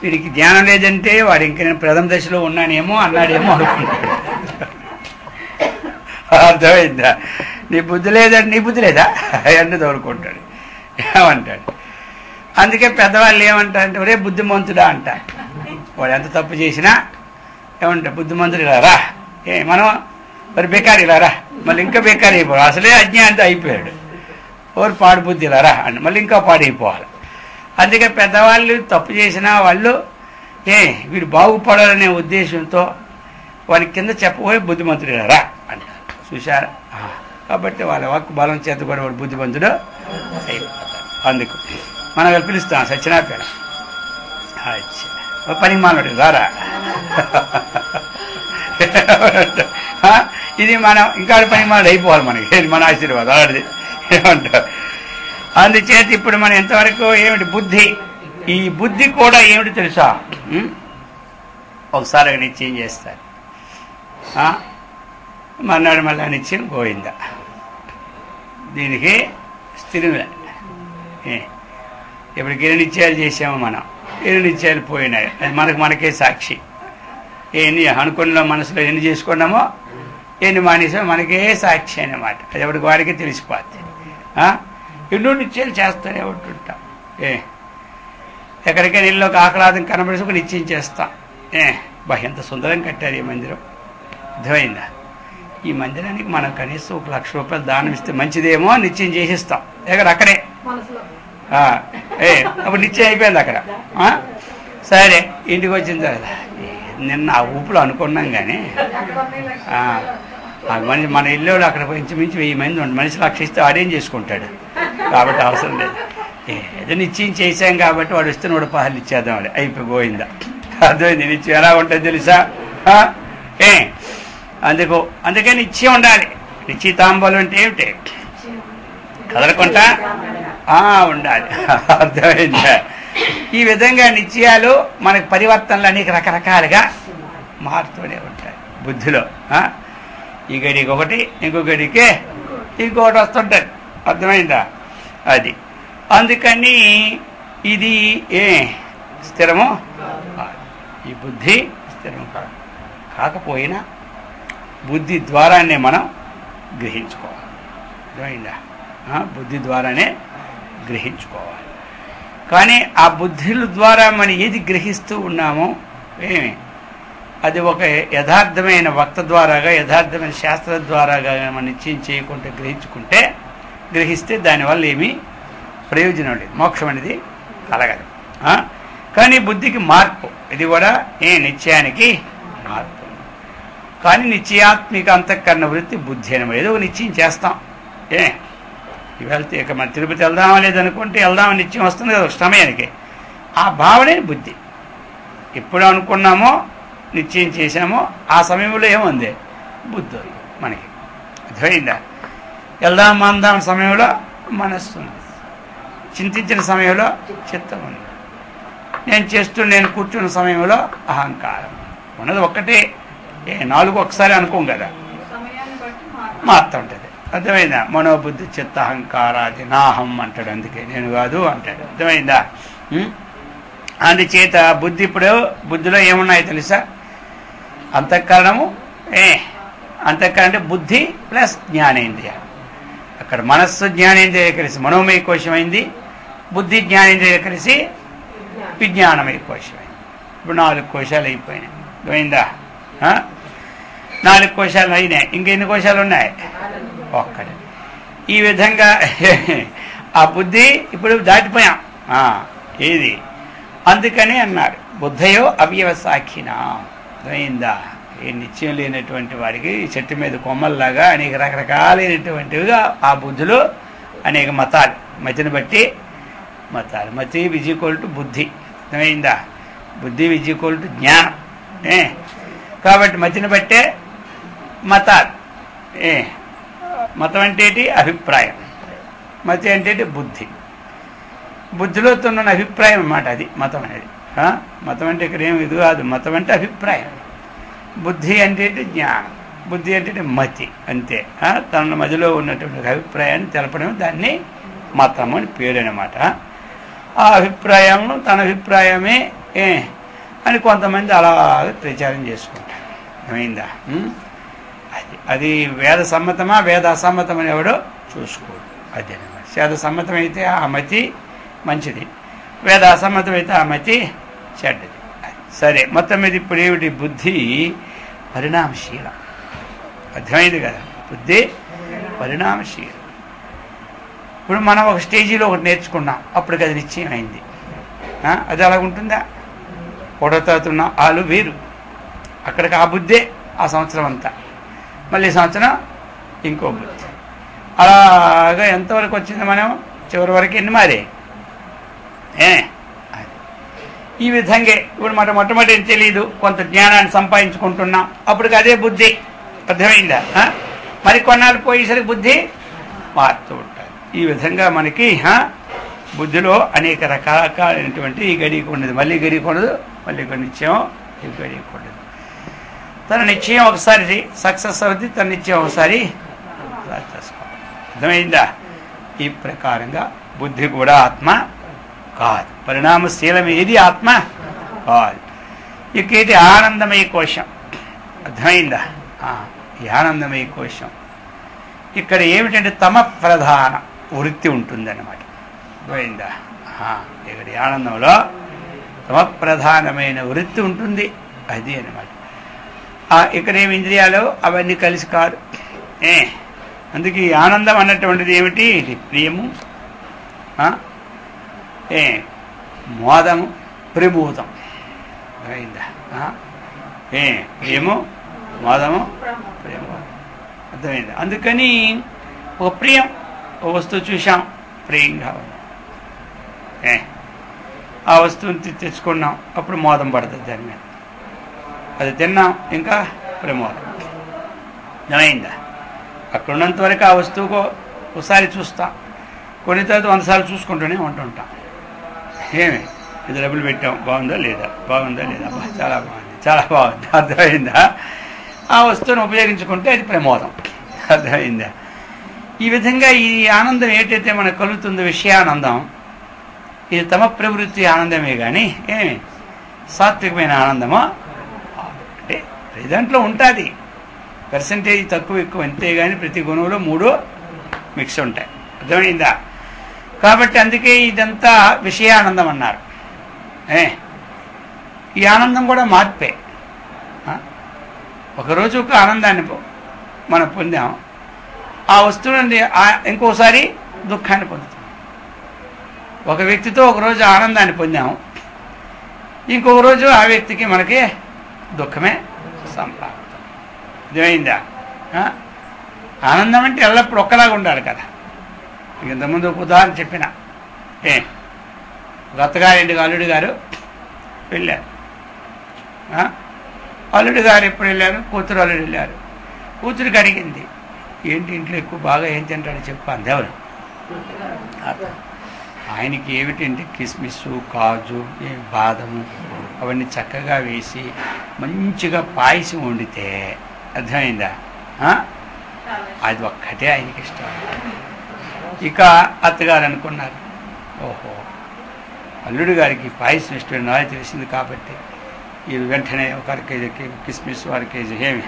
వీడికి జ్ఞానం లేదంటే వాడు ఇంక నేను ప్రథమ దశలో ఉన్నానేమో అన్నాడేమో అనుకుంటాడు. అర్థమైందా? నీ బుద్ధి లేదంటే నీ బుద్ధి లేదా అన్నీ తోడుకుంటాడు. ఏమంటాడు? అందుకే పెద్దవాళ్ళు ఏమంటారంటే ఒరే బుద్ధిమంతుడా అంటారు. వాడు ఎంత తప్పు చేసినా ఏమంటారు? బుద్ధిమంతుడు ఇలా రా. మనం మరి బేకారీ ఇలా రా. మళ్ళీ ఇంకా బేకారీ అయిపోవాలి. అసలే అజ్ఞానంతో అయిపోయాడు. ఓరు పాడు బుద్ధి ఇలా రా అని మళ్ళీ ఇంకా పాడైపోవాలి. అందుకే పెద్దవాళ్ళు తప్పు చేసినా వాళ్ళు వీడు బాగుపడాలనే ఉద్దేశంతో వాడి కింద చెప్పబోయే బుద్ధిమంతుడు ఇలా రా అంటారు. చూశారా? కాబట్టి వాళ్ళ వాక్కు బలం చేత కూడా వాడు బుద్ధిమంతుడు అయిపోతాడు. అందుకు మనం పిలుస్తాం సత్యనారాయణ పనికి మానవుడు రారా. ఇది మనం ఇంకా పని మానవుడు అయిపోవాలి. మనకి మన ఆశీర్వాదం అలాంటిది. ఏమంటారు? అందుచేత ఇప్పుడు మనం ఎంతవరకు ఏమిటి? బుద్ధి. ఈ బుద్ధి కూడా ఏమిటి తెలుసా? ఒకసారి నిశ్చయం చేస్తారు, మర్నాడు మళ్ళీ నిశ్చయం పోయిందా. దీనికి స్థిరమే. ఇప్పుడు ఎన్ని నిశ్చయాలు చేసామో మనం, ఎన్ని నిశ్చయాలు పోయినాయి అది మనకే సాక్షి. ఎన్ని అనుకున్న మనసులో ఎన్ని చేసుకున్నామో ఎన్ని మానేసామో మనకే సాక్షి అన్నమాట. అది ఎవరికి వాడికి తెలిసిపోద్ది. ఎన్నో నిశ్చయాలు చేస్తూనే ఉంటుంటాం. ఎక్కడికైనా ఇల్లు ఒక ఆహ్లాదం కనబడి ఒక నిశ్చయం చేస్తాం. ఎంత సుందరం కట్టారు ఈ మందిరం. అర్థమైందా? ఈ మందిరానికి మనం కనీసం 1 లక్ష రూపాయలు దానం ఇస్తే మంచిదేమో నిశ్చయం చేసిస్తాం. అక్కడే అప్పుడు నిశ్చయం అయిపోయింది అక్కడ. సరే ఇంటికి వచ్చిన తర్వాత నిన్న ఆ ఊపులో అనుకున్నాం కానీ మనిషి మన ఇల్లు అక్కడ ఇంచుమించు 1000 మంది ఉండి మనిషి 1 లక్ష ఇస్తే వాడేం చేసుకుంటాడు. కాబట్టి అవసరం లేదు. ఏదో నిశ్చయం చేశాం కాబట్టి వాడు ఇస్తే 110 ఇచ్చేద్దాం. వాడు అయిపోయిందా. అర్థమైంది? నిశ్చయం ఎలా ఉంటుంది తెలుసా? అందుకే నిశ్చయం ఉండాలి. నిశ్చితాంబలు అంటే ఏమిటి? కదలకుండా ఉండాలి. అర్థమైందా? ఈ విధంగా నిశ్చయాలు మనకు పరివర్తనలు అనేక రకరకాలుగా మారుతూనే ఉంటాయి బుద్ధిలో. ఈ గడికి ఒకటి, ఇంకో గడికి ఇంకొకటి వస్తుంటుంది. అర్థమైందా? అది అందుకని ఇది స్థిరము కాదు. ఈ బుద్ధి స్థిరం కాదు. కాకపోయినా బుద్ధి ద్వారానే మనం గ్రహించుకోవాలి. అర్థమైందా? బుద్ధి ద్వారానే గ్రహించుకోవాలి. కానీ ఆ బుద్ధుల ద్వారా మనం ఏది గ్రహిస్తూ ఉన్నామో అది ఒక యథార్థమైన వక్త ద్వారాగా, యథార్థమైన శాస్త్ర ద్వారాగా మనం నిశ్చయం చేయకుండా గ్రహిస్తే దానివల్ల ఏమీ ప్రయోజనం లేదు, మోక్షం అనేది కలగదు. కానీ బుద్ధికి మార్పు, ఇది కూడా నిశ్చయానికి మార్పు. కానీ నిశ్చయాత్మిక అంతఃకరణ వృత్తి బుద్ధి అనమాట. ఏదో నిశ్చయం చేస్తాం. వెళ్తే ఇక మన తిరుపతి వెళ్దామా లేదనుకుంటే వెళ్దామని నిశ్చయం వస్తుంది కదా ఒక సమయానికి. ఆ భావనే బుద్ధి. ఎప్పుడు అనుకున్నామో నిశ్చయం చేశామో ఆ సమయంలో ఏముంది? బుద్ధి మనకి. అర్థమైందా? వెళ్దాం అందాం సమయంలో మనస్సు ఉంది, చింతించిన సమయంలో చిత్తం ఉంది, నేను కూర్చున్న సమయంలో అహంకారం ఉన్నది. ఒక్కటే, 4 ఒకసారి అనుకోం కదా, మారుతూ ఉంటుంది. అర్థమైందా? మనోబుద్ధి చిత్త అహంకారాది నాహం అంటాడు, అందుకే నేను కాదు అంటాడు. అర్థమైందా? అందుచేత బుద్ధి, ఇప్పుడు బుద్ధిలో ఏమున్నాయో తెలుసా? అంతఃకరణము, అంతఃకరణ అంటే బుద్ధి ప్లస్ జ్ఞానేంద్రియ. అక్కడ మనస్సు జ్ఞానేంద్రియ కలిసి మనోమయ కోశమైంది, బుద్ధి జ్ఞానేంద్రియ కలిసి విజ్ఞానమయ కోశమైంది. ఇప్పుడు 4 కోశాలు అయిపోయినాయి. అర్థమైందా? 4 కోశాలు అయినాయి. ఇంకెన్ని కోశాలు ఉన్నాయి? ఒక్కటి. ఈ విధంగా ఆ బుద్ధి ఇప్పుడు దాటిపోయాం. ఏది? అందుకని అన్నారు బుద్ధయో అవ్యవసాఖినా. అయిందా? ఏ నిశ్చయం లేనటువంటి వారికి చెట్టు మీద కొమ్మల్లాగా అనేక రకరకాలైనటువంటివిగా ఆ బుద్ధులు అనేక మతాలు, మతిని బట్టి మతాలు. మతి విజయకోల్టు బుద్ధి. అయిందా? బుద్ధి విజయకోల్టు జ్ఞానం. కాబట్టి మతిని బట్టే మతాలు. మతం అంటే అభిప్రాయం, మతి అంటే బుద్ధి. బుద్ధిలో తొన్న అభిప్రాయం అన్నమాట అది మతం అనేది. మతం అంటే ఇక్కడ ఏమి ఇది కాదు. మతం అంటే అభిప్రాయం, బుద్ధి అంటే జ్ఞానం, బుద్ధి అంటే మతి, అంతే. తన మధ్యలో ఉన్నటువంటి అభిప్రాయాన్ని తెలపడం దాన్ని మతం అని పేరు అన్నమాట. ఆ అభిప్రాయంలో తన అభిప్రాయమే అని కొంతమంది అలా ప్రచారం చేసుకుంటారు. అయిందా? అది వేద సమ్మతమా వేద అసమ్మతమని ఎవడో చూసుకోడు. అదే అన్నమాట. వేద సమ్మతమైతే ఆ మతి మంచిది, వేద అసమ్మతమైతే ఆ మతి చెడ్డది. సరే, మొత్తం మీద ఇప్పుడు ఏమిటి? బుద్ధి పరిణామశీలం. అర్థమైంది కదా? బుద్ధి పరిణామశీలం. ఇప్పుడు మనం ఒక స్టేజీలో ఒకటి నేర్చుకున్నాం, అప్పటికి అది నిశ్చయం అయింది. అది అలా ఉంటుందా? ఒకటో తరగతి ఉన్న వాళ్ళు వేరు, అక్కడికి ఆ బుద్ధే ఆ సంవత్సరం అంతా, మళ్ళీ సంవత్సరం ఇంకో బుద్ధి. అలాగా ఎంతవరకు వచ్చింది? మనం చివరి వరకు ఎన్ని మారే. ఈ విధంగా ఇప్పుడు మన మొట్టమొదటి తెలియదు, కొంత జ్ఞానాన్ని సంపాదించుకుంటున్నాం, అప్పటికి అదే బుద్ధి. అర్థమైందా? మరి కొన్నాళ్ళు పోయేసరికి బుద్ధి మారుతూ ఉంటుంది. ఈ విధంగా మనకి బుద్ధిలో అనేక రకాలైనటువంటి ఈ గడియకుండదు, మళ్ళీ గడియకుండదు, మళ్ళీ నిశ్చయం ఈ గడియకుండదు. తన నిశ్చయం ఒకసారి సక్సెస్ అవుతుంది, తన నిశ్చయం ఒకసారి చేసుకోవాలి. అర్థమైందా? ఈ ప్రకారంగా బుద్ధి కూడా ఆత్మ కాదు, పరిణామశీలం ఏది ఆత్మ కాదు. ఇక ఇది ఆనందమయ కోశం. అర్థమైందా? ఈ ఆనందమయ కోశం ఇక్కడ ఏమిటంటే తమ ప్రధాన వృత్తి ఉంటుందన్నమాట. అర్థమైందా? ఇక్కడ ఆనందంలో తమ ప్రధానమైన వృత్తి ఉంటుంది, అది అన్నమాట. ఇక్కడ ఏమి ఇంద్రియాలు అవన్నీ కలిసి కాదు. అందుకే ఈ ఆనందం అన్నటువంటిది ఏమిటి? ఇది ప్రియము, మోదము, ప్రమోదం. అయిందా? ప్రియము, మోదము, ప్రమోదం. అర్థమైందా? అందుకని ఒక ప్రియం, ఒక వస్తువు చూసాం, ప్రియంగా ఉంది, ఆ వస్తువుని తెచ్చుకున్నాం, అప్పుడు మోదం పడుతుంది దాని మీద. అది తిన్నాం, ఇంకా ప్రమోదం. అర్థమైందా? అక్కడ ఉన్నంత వరకు ఆ వస్తువుకు ఒకసారి చూస్తాం, కొన్ని తర్వాత 100 సార్లు చూసుకుంటూనే ఉంటుంటాం. ఏమి ఇది డబ్బులు పెట్టాం, బాగుందా లేదా, బాగుందా లేదా, చాలా బాగుంది, చాలా బాగుంది. అర్థమైందా? ఆ వస్తువును ఉపయోగించుకుంటే అది ప్రమోదం. అర్థమైందా? ఈ విధంగా ఈ ఆనందం ఏంటైతే మనకు కలుగుతుందో విషయానందం, ఇది తమ ప్రవృత్తి ఆనందమే కానీ ఏమి సాత్వికమైన ఆనందమా అంటే ప్రతి దాంట్లో ఉంటుంది, పర్సంటేజ్ తక్కువ ఎక్కువ అంతేగాని ప్రతి గుణంలో 3 మిక్స్ ఉంటాయి. అర్థమైందా? కాబట్టి అందుకే ఇదంతా విషయానందం అన్నారు. ఈ ఆనందం కూడా మార్పే. ఒకరోజు ఒక ఆనందాన్ని మనం పొందాం, ఆ వస్తువు నుండి ఇంకోసారి దుఃఖాన్ని పొందుతాం. ఒక వ్యక్తితో ఒకరోజు ఆనందాన్ని పొందాము, ఇంకొక రోజు ఆ వ్యక్తికి మనకి దుఃఖమే సంప్రాప్తం. అర్థమైందా? ఆనందం అంటే ఎల్లప్పుడు ఒక్కలాగా ఉండాలి కదా. ఇంతకుముందు ఒక ఉదాహరణ చెప్పిన, అత్తగారింటికి అల్లుడి గారు వెళ్ళారు. అల్లుడి గారు ఎప్పుడు వెళ్ళారు? కూతురు అల్లుడు వెళ్ళారు. కూతురికి అడిగింది, ఏంటి ఇంట్లో ఎక్కువ బాగా ఏం తింటాడో చెప్పు అంది. ఎవరు? ఆయనకి ఏమిటంటే కిస్మిస్, కాజు, బాదము అవన్నీ చక్కగా వేసి మంచిగా పాయసం వండితే, అర్థమైందా, అది ఒక్కటే ఆయనకి ఇష్టం. ఇక అత్తగారు అనుకున్నారు, ఓహో అల్లుడు గారికి పాయసం ఇష్టం నాకు తెలిసింది కాబట్టి ఈ వెంటనే ఒక 1 కేజీ కిస్మిస్, 1 కేజీ ఏమి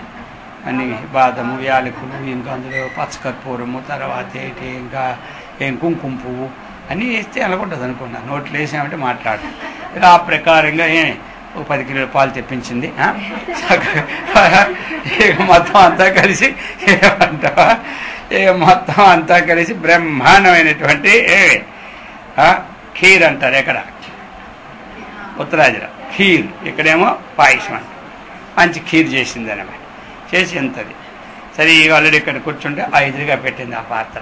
అన్ని బాదము, యాలకులు, ఇంకా అందులో పచ్చకర్పూరము, తర్వాత ఏంటి ఇంకా కుంకుమ పువ్వు అన్నీ వేస్తే అలాగుంటుంది అనుకున్నాను. నోట్లు వేసామంటే మాట్లాడు. ఇలా ఆ ప్రకారంగా ఒక 10 కిలోల పాలు తెప్పించింది. మొత్తం అంతా కలిసి ఏమంటావా, మొత్తం అంతా కలిసి బ్రహ్మాండమైనటువంటి ఖీర్ అంటారు. ఎక్కడ? ఉత్తరాదిలో ఖీర్, ఇక్కడేమో పాయసం అంట. మంచి ఖీర్ చేసింది అనమాట. చేసి ఎంతది సరే. ఇక ఆల్రెడీ ఇక్కడ కూర్చుంటే ఆ ఎదురుగా పెట్టింది ఆ పాత్ర.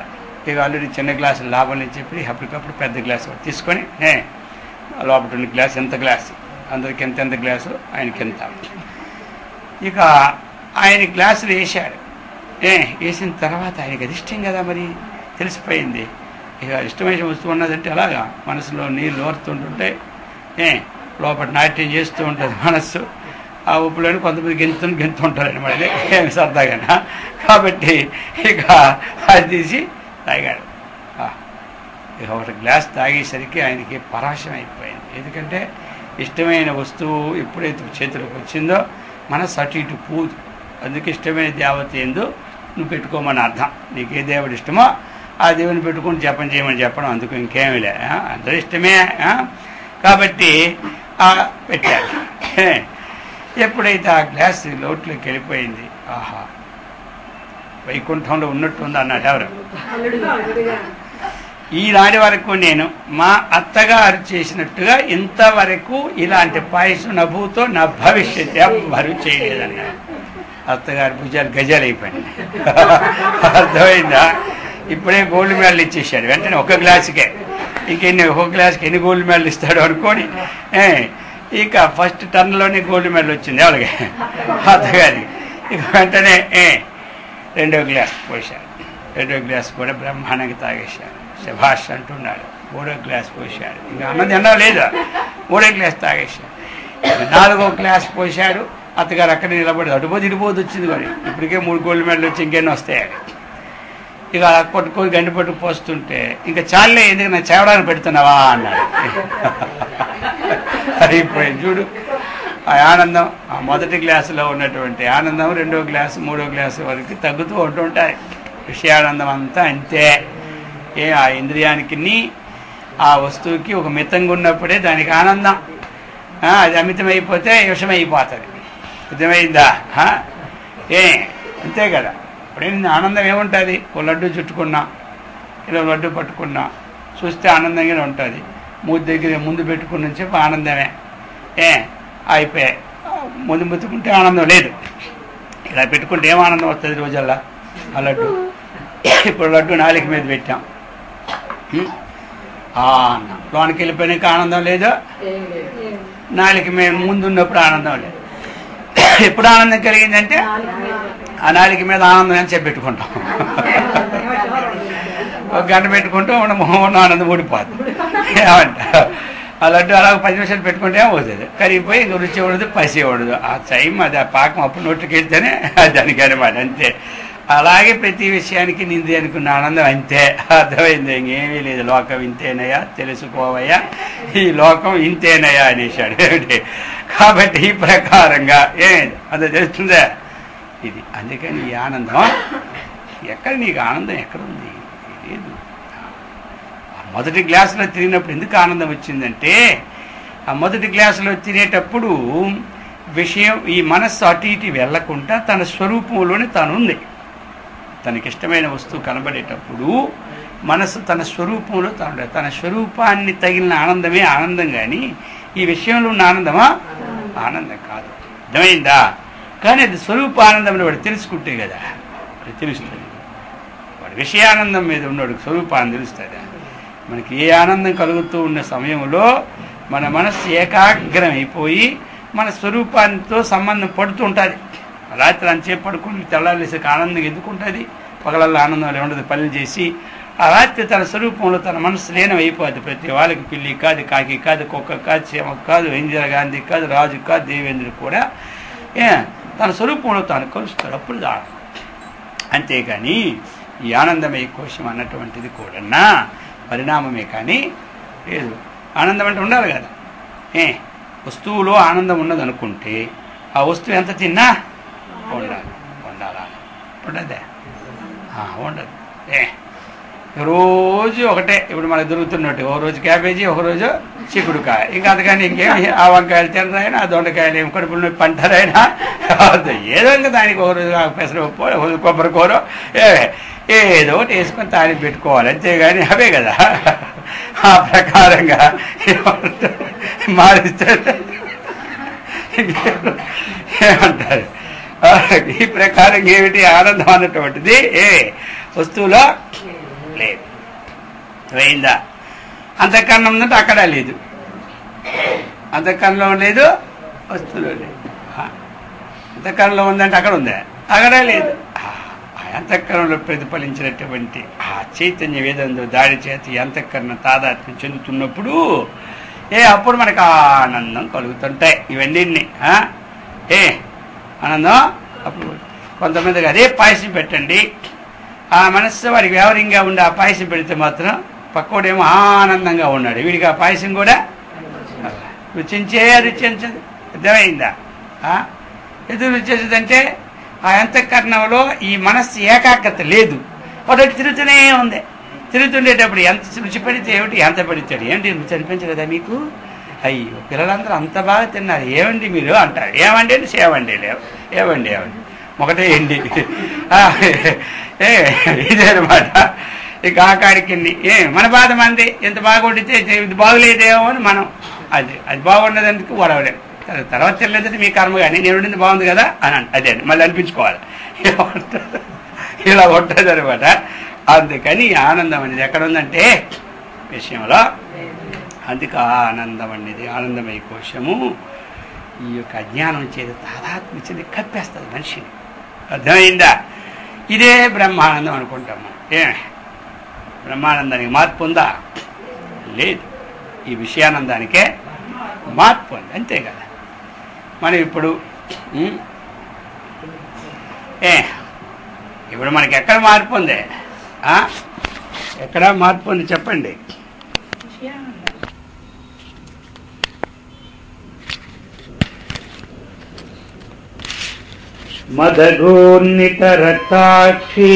ఇక ఆల్రెడీ చిన్న గ్లాసు లాభం అని చెప్పి అప్పటికప్పుడు పెద్ద గ్లాసు తీసుకొని లోపల 2 గ్లాసు, ఎంత గ్లాసు అందరికి ఎంత గ్లాసు, ఆయనకి ఎంత. ఇక ఆయన గ్లాసులు వేసాడు. వేసిన తర్వాత ఆయనకి అది ఇష్టం కదా, మరి తెలిసిపోయింది. ఇక ఇష్టమైన వస్తువు ఉన్నదంటే అలాగా మనసులో నీళ్ళు ఓరుతుంటుంటే లోపల నాట్యం చేస్తూ ఉంటుంది మనస్సు. ఆ ఉప్పులోని కొంతమంది గెంతుంటారని మళ్ళీ ఏమి సరదాగా. కాబట్టి ఇక అది తీసి తాగాడు. ఇక 1 గ్లాస్ తాగేసరికి ఆయనకి పరాశం అయిపోయింది. ఎందుకంటే ఇష్టమైన వస్తువు ఎప్పుడైతే చేతులకు వచ్చిందో మనసు అటు ఇటు పూదు. అందుకే ఇష్టమైన దేవత ఏందో నువ్వు పెట్టుకోమని అర్థం. నీకు ఏ దేవుడు ఇష్టమో ఆ దేవుని పెట్టుకుని జపం చేయమని చెప్పడం, అందుకు ఇంకేమీ లే. అందరూ ఇష్టమే కాబట్టి పెట్టారు. ఎప్పుడైతే ఆ గ్లాస్ లోట్లోకి వెళ్ళిపోయింది, ఆహా వైకుంఠంలో ఉన్నట్టుంది అన్నాడు. ఎవరు? ఈనాటి వరకు నేను మా అత్తగారు చేసినట్టుగా ఇంతవరకు ఇలాంటి పాయసం నభూతో నా భవిష్యత్ ఎవ్వరూ చేయలేదన్నాడు. అత్తగారు భుజాలు గజాలు అయిపోయింది. అర్థమైందా? ఇప్పుడే గోల్డ్ మెడల్ ఇచ్చేసాడు వెంటనే 1 గ్లాసుకే. ఇంకెన్ని 1 గ్లాసుకి ఎన్ని గోల్డ్ మెడల్ ఇస్తాడు అనుకోని ఇక ఫస్ట్ టర్న్లోనే గోల్డ్ మెడల్ వచ్చింది ఎవరికి? అత్తగారికి. ఇక వెంటనే 2వ గ్లాస్ పోసాడు. 2వ గ్లాస్ కూడా బ్రహ్మాండంగా తాగేశాడు. శభాష్ అంటున్నాడు. 3వ గ్లాస్ పోసాడు. ఇంకా అన్నది అన్నా లేదా, 3వ గ్లాస్ తాగేశాడు. 4వ గ్లాస్ పోసాడు. అత్తగారు అక్కడ నిలబడి అటుపోతే ఇటుపోతే వచ్చింది. మరి ఇప్పటికే 3 గోల్డ్ మెడల్ వచ్చి ఇంకెన్ని వస్తాయి. ఇక కొట్టుకొని గండి పట్టుకు పోస్తుంటే ఇంకా చాలే, ఎందుకు నాకు చేవడానికి పెడుతున్నావా అన్నాడు. అయిపోయింది చూడు ఆ ఆనందం. ఆ మొదటి గ్లాసులో ఉన్నటువంటి ఆనందం 2వ గ్లాసు 3వ గ్లాసు వరకు తగ్గుతూ ఉంటుంటాయి. విషయానందం అంతా అంతే. ఆ ఇంద్రియానికి ఆ వస్తువుకి ఒక మితంగా ఉన్నప్పుడే దానికి ఆనందం. అది అమితమైపోతే విషమైపోతుంది. అర్థమైందా? అంతే కదా. ఇప్పుడే ఆనందం ఏముంటుంది? ఓ లడ్డు చుట్టుకున్నా, ఇలా లడ్డు పట్టుకున్నా చూస్తే ఆనందంగానే ఉంటుంది. మూతి దగ్గర ముందు పెట్టుకుని చెప్పి ఆనందమే. అయిపోయాయి. ముందు ముత్తుకుంటే ఆనందం లేదు. ఇలా పెట్టుకుంటే ఏం ఆనందం వస్తుంది రోజల్లా? ఆ లడ్డు. ఇప్పుడు లడ్డు నాలుక మీద పెట్టాం, లోనికి వెళ్ళిపోయినాక ఆనందం లేదు. నాలుక మీద ముందున్నప్పుడు ఆనందం లేదు. ఎప్పుడు ఆనందం కలిగిందంటే ఆ నాలుక మీద ఆనందం అని చెప్పి పెట్టుకుంటాం. 1 గంట పెట్టుకుంటాం, మొహం ఆనందం ఊడిపోతుంది. ఏమంట ఆ లడ్డు అలా 10 నిమిషాలు పెట్టుకుంటే ఏమవుతుంది? కరిగిపోయి ఇంక రుచి ఉండదు, పసి ఉండదు. ఆ టైం అది ఆ పాకం అప్పుడు నోట్లకి వెళ్తేనే దానికి అనమాట. అంతే. అలాగే ప్రతి విషయానికి నింది అనుకున్న ఆనందం అంతే. అర్థమైంది, ఇంకేమీ లేదు. లోకం ఇంతేనయ్యా, తెలుసుకోవయ్యా, ఈ లోకం ఇంతేనయ్యా అనేసాడు. కాబట్టి ఈ ప్రకారంగా అది తెలుస్తుందా ఇది. అందుకని ఈ ఆనందం ఎక్కడ, నీకు ఆనందం ఎక్కడుంది? లేదు. మొదటి గ్లాసులో తిరిగినప్పుడు ఎందుకు ఆనందం వచ్చిందంటే, ఆ మొదటి గ్లాసులో తినేటప్పుడు విషయం, ఈ మనస్సు అటు ఇటు వెళ్లకుండా తన స్వరూపంలోనే తాను ఉంది. తనకిష్టమైన వస్తువు కనబడేటప్పుడు మనస్సు తన స్వరూపంలో తాను, తన స్వరూపాన్ని తగిలిన ఆనందమే ఆనందం. కానీ ఈ విషయంలో ఉన్న ఆనందమా? ఆనందం కాదు. అర్థమైందా? కానీ అది స్వరూప ఆనందం వాడు తెలుసుకుంటే కదా అది తెలుస్తుంది. వాడు విషయానందం మీద ఉన్నాడు, స్వరూపాన్ని తెలుస్తుందా? మనకి ఏ ఆనందం కలుగుతూ ఉన్న సమయంలో మన మనస్సు ఏకాగ్రం అయిపోయి మన స్వరూపానితో సంబంధం పడుతూ ఉంటుంది. రాత్రి అంతసేపు పడుకుని తెల్లారేసరికి ఆనందం ఎందుకుంటుంది? పగలల్లో ఆనందం ఉండదు. పనులు చేసి ఆ రాత్రి తన స్వరూపంలో తన మనసు లీనం అయిపోద్ది. ప్రతి వాళ్ళకి పిల్లి కాదు, కాకి కాదు, కుక్క కాదు, చీమ కాదు, ఇందిరాగాంధీ కాదు, రాజు కాదు, దేవేంద్రుడు కూడా తన స్వరూపంలో తాను కలుస్తాడు. అప్పుడు ఆనందం. అంతేకాని ఈ ఆనందమయ కోశం అన్నటువంటిది కూడా పరిణామమే కానీ లేదు. ఆనందం అంటే ఉండాలి కదా. వస్తువులో ఆనందం ఉన్నదనుకుంటే ఆ వస్తువు ఎంత తిన్నా ఉండాలి. ఉండాలా? ఉండదే, ఉండదు. రోజు ఒకటే. ఇప్పుడు మనకు దొరుకుతున్నట్టు ఒక రోజు క్యాబేజీ, ఒక రోజు చిక్కుడుకాయ. ఇంకా అందుకని ఇంకేమి ఆ వంకాయలు తినరైనా, ఆ దొండకాయలు ఏమి కడుపులు నొప్పి పంటారైనా ఏదో ఇంకా దానికి ఒక రోజు పెసరపప్పు, కొబ్బరి కూర ఏదో ఒకటి వేసుకొని తాళి పెట్టుకోవాలి. అంతేగాని అవే కదా. ఆ ప్రకారంగా మారిస్తే ఏమంటారు? ఈ ప్రకారం ఏమిటి ఆనందం అన్నటువంటిది వస్తువులో లేదు. అయిందా? అంతఃకరణం ఉందంటే అక్కడ లేదు, అంతఃకరణలో లేదు, వస్తువులో లేదు. అంతఃకరణలో ఉందంటే అక్కడ ఉందా? అక్కడ లేదు. అంతఃకరణలో ప్రతిఫలించినటువంటి ఆ చైతన్యం ఏదందో దాడి చేతి అంతఃకరణ తాదాత్మ్యం చెందుతున్నప్పుడు అప్పుడు మనకు ఆనందం కలుగుతుంటాయి. ఇవన్నీ ఆనందం. అప్పుడు కొంతమందికి అదే పాయసం పెట్టండి, ఆ మనస్సు వాడికి వ్యవహారంగా ఉండి ఆ పాయసం పెడితే మాత్రం పక్కోడేమో ఆనందంగా ఉన్నాడు, వీడికి ఆ పాయసం కూడా రుచించే రుచించదు. అర్థమైందా? ఎదురు రుచించదంటే ఆ అంతఃకరణంలో ఈ మనస్సు ఏకాగ్రత లేదు. ఒకటి తిరుగుతూనే ఉంది. తిరుగుతుండేటప్పుడు ఎంత రుచి పడితే ఏమిటి, ఎంత పడితాడు ఏమిటి, రుచి అనిపించలేదా మీకు? అయ్యో పిల్లలందరూ అంత బాగా తిన్నారు, ఏమండి మీరు అంటారు. ఏమండి అంటే సేవండి లేవు, ఏవండి ఏవండి ఒకటే ఏంటి ఇదే అనమాట. ఇక ఆకాడికి మన బాధ మంది ఎంత బాగా వండితే ఇది బాగులేదేమో అని మనం అది బాగున్నదందుకు వడవలేము. తర్వాత తెలియదంటే మీ కర్మ, కానీ నేను వండింది బాగుంది కదా అని అదే మళ్ళీ అనిపించుకోవాలి. ఇలా ఉంటుంది అనమాట. అందుకని ఆనందం అనేది ఎక్కడ ఉందంటే విషయంలో. అందుకు ఆనందం అనేది ఆనందమయ కోశము ఈ యొక్క అజ్ఞానం చేత తాదాత్మ్యం కప్పేస్తుంది మనిషిని. అర్థమైందా? ఇదే బ్రహ్మానందం అనుకుంటాం మనం. బ్రహ్మానందానికి మార్పు ఉందా? లేదు. ఈ విషయానందానికే మార్పు ఉంది, అంతే కదా. మనం ఇప్పుడు ఇప్పుడు మనకి ఎక్కడ మార్పు ఉంది? ఎక్కడ మార్పు ఉంది చెప్పండి. మదగోర్నిత రక్తాక్షి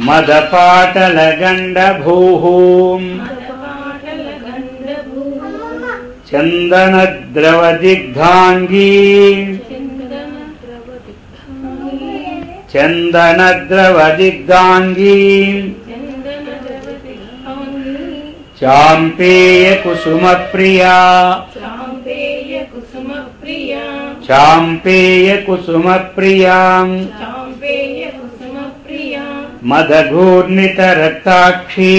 మదపాటల గండభూ చందనద్రవదిగ్ధాంగీ చందనద్రవదిగ్ధాంగీ చాంపేయ కుసుమ ప్రియా చాంపేయ కుసుమ ప్రియా మదఘూర్ణిత రక్తాక్షి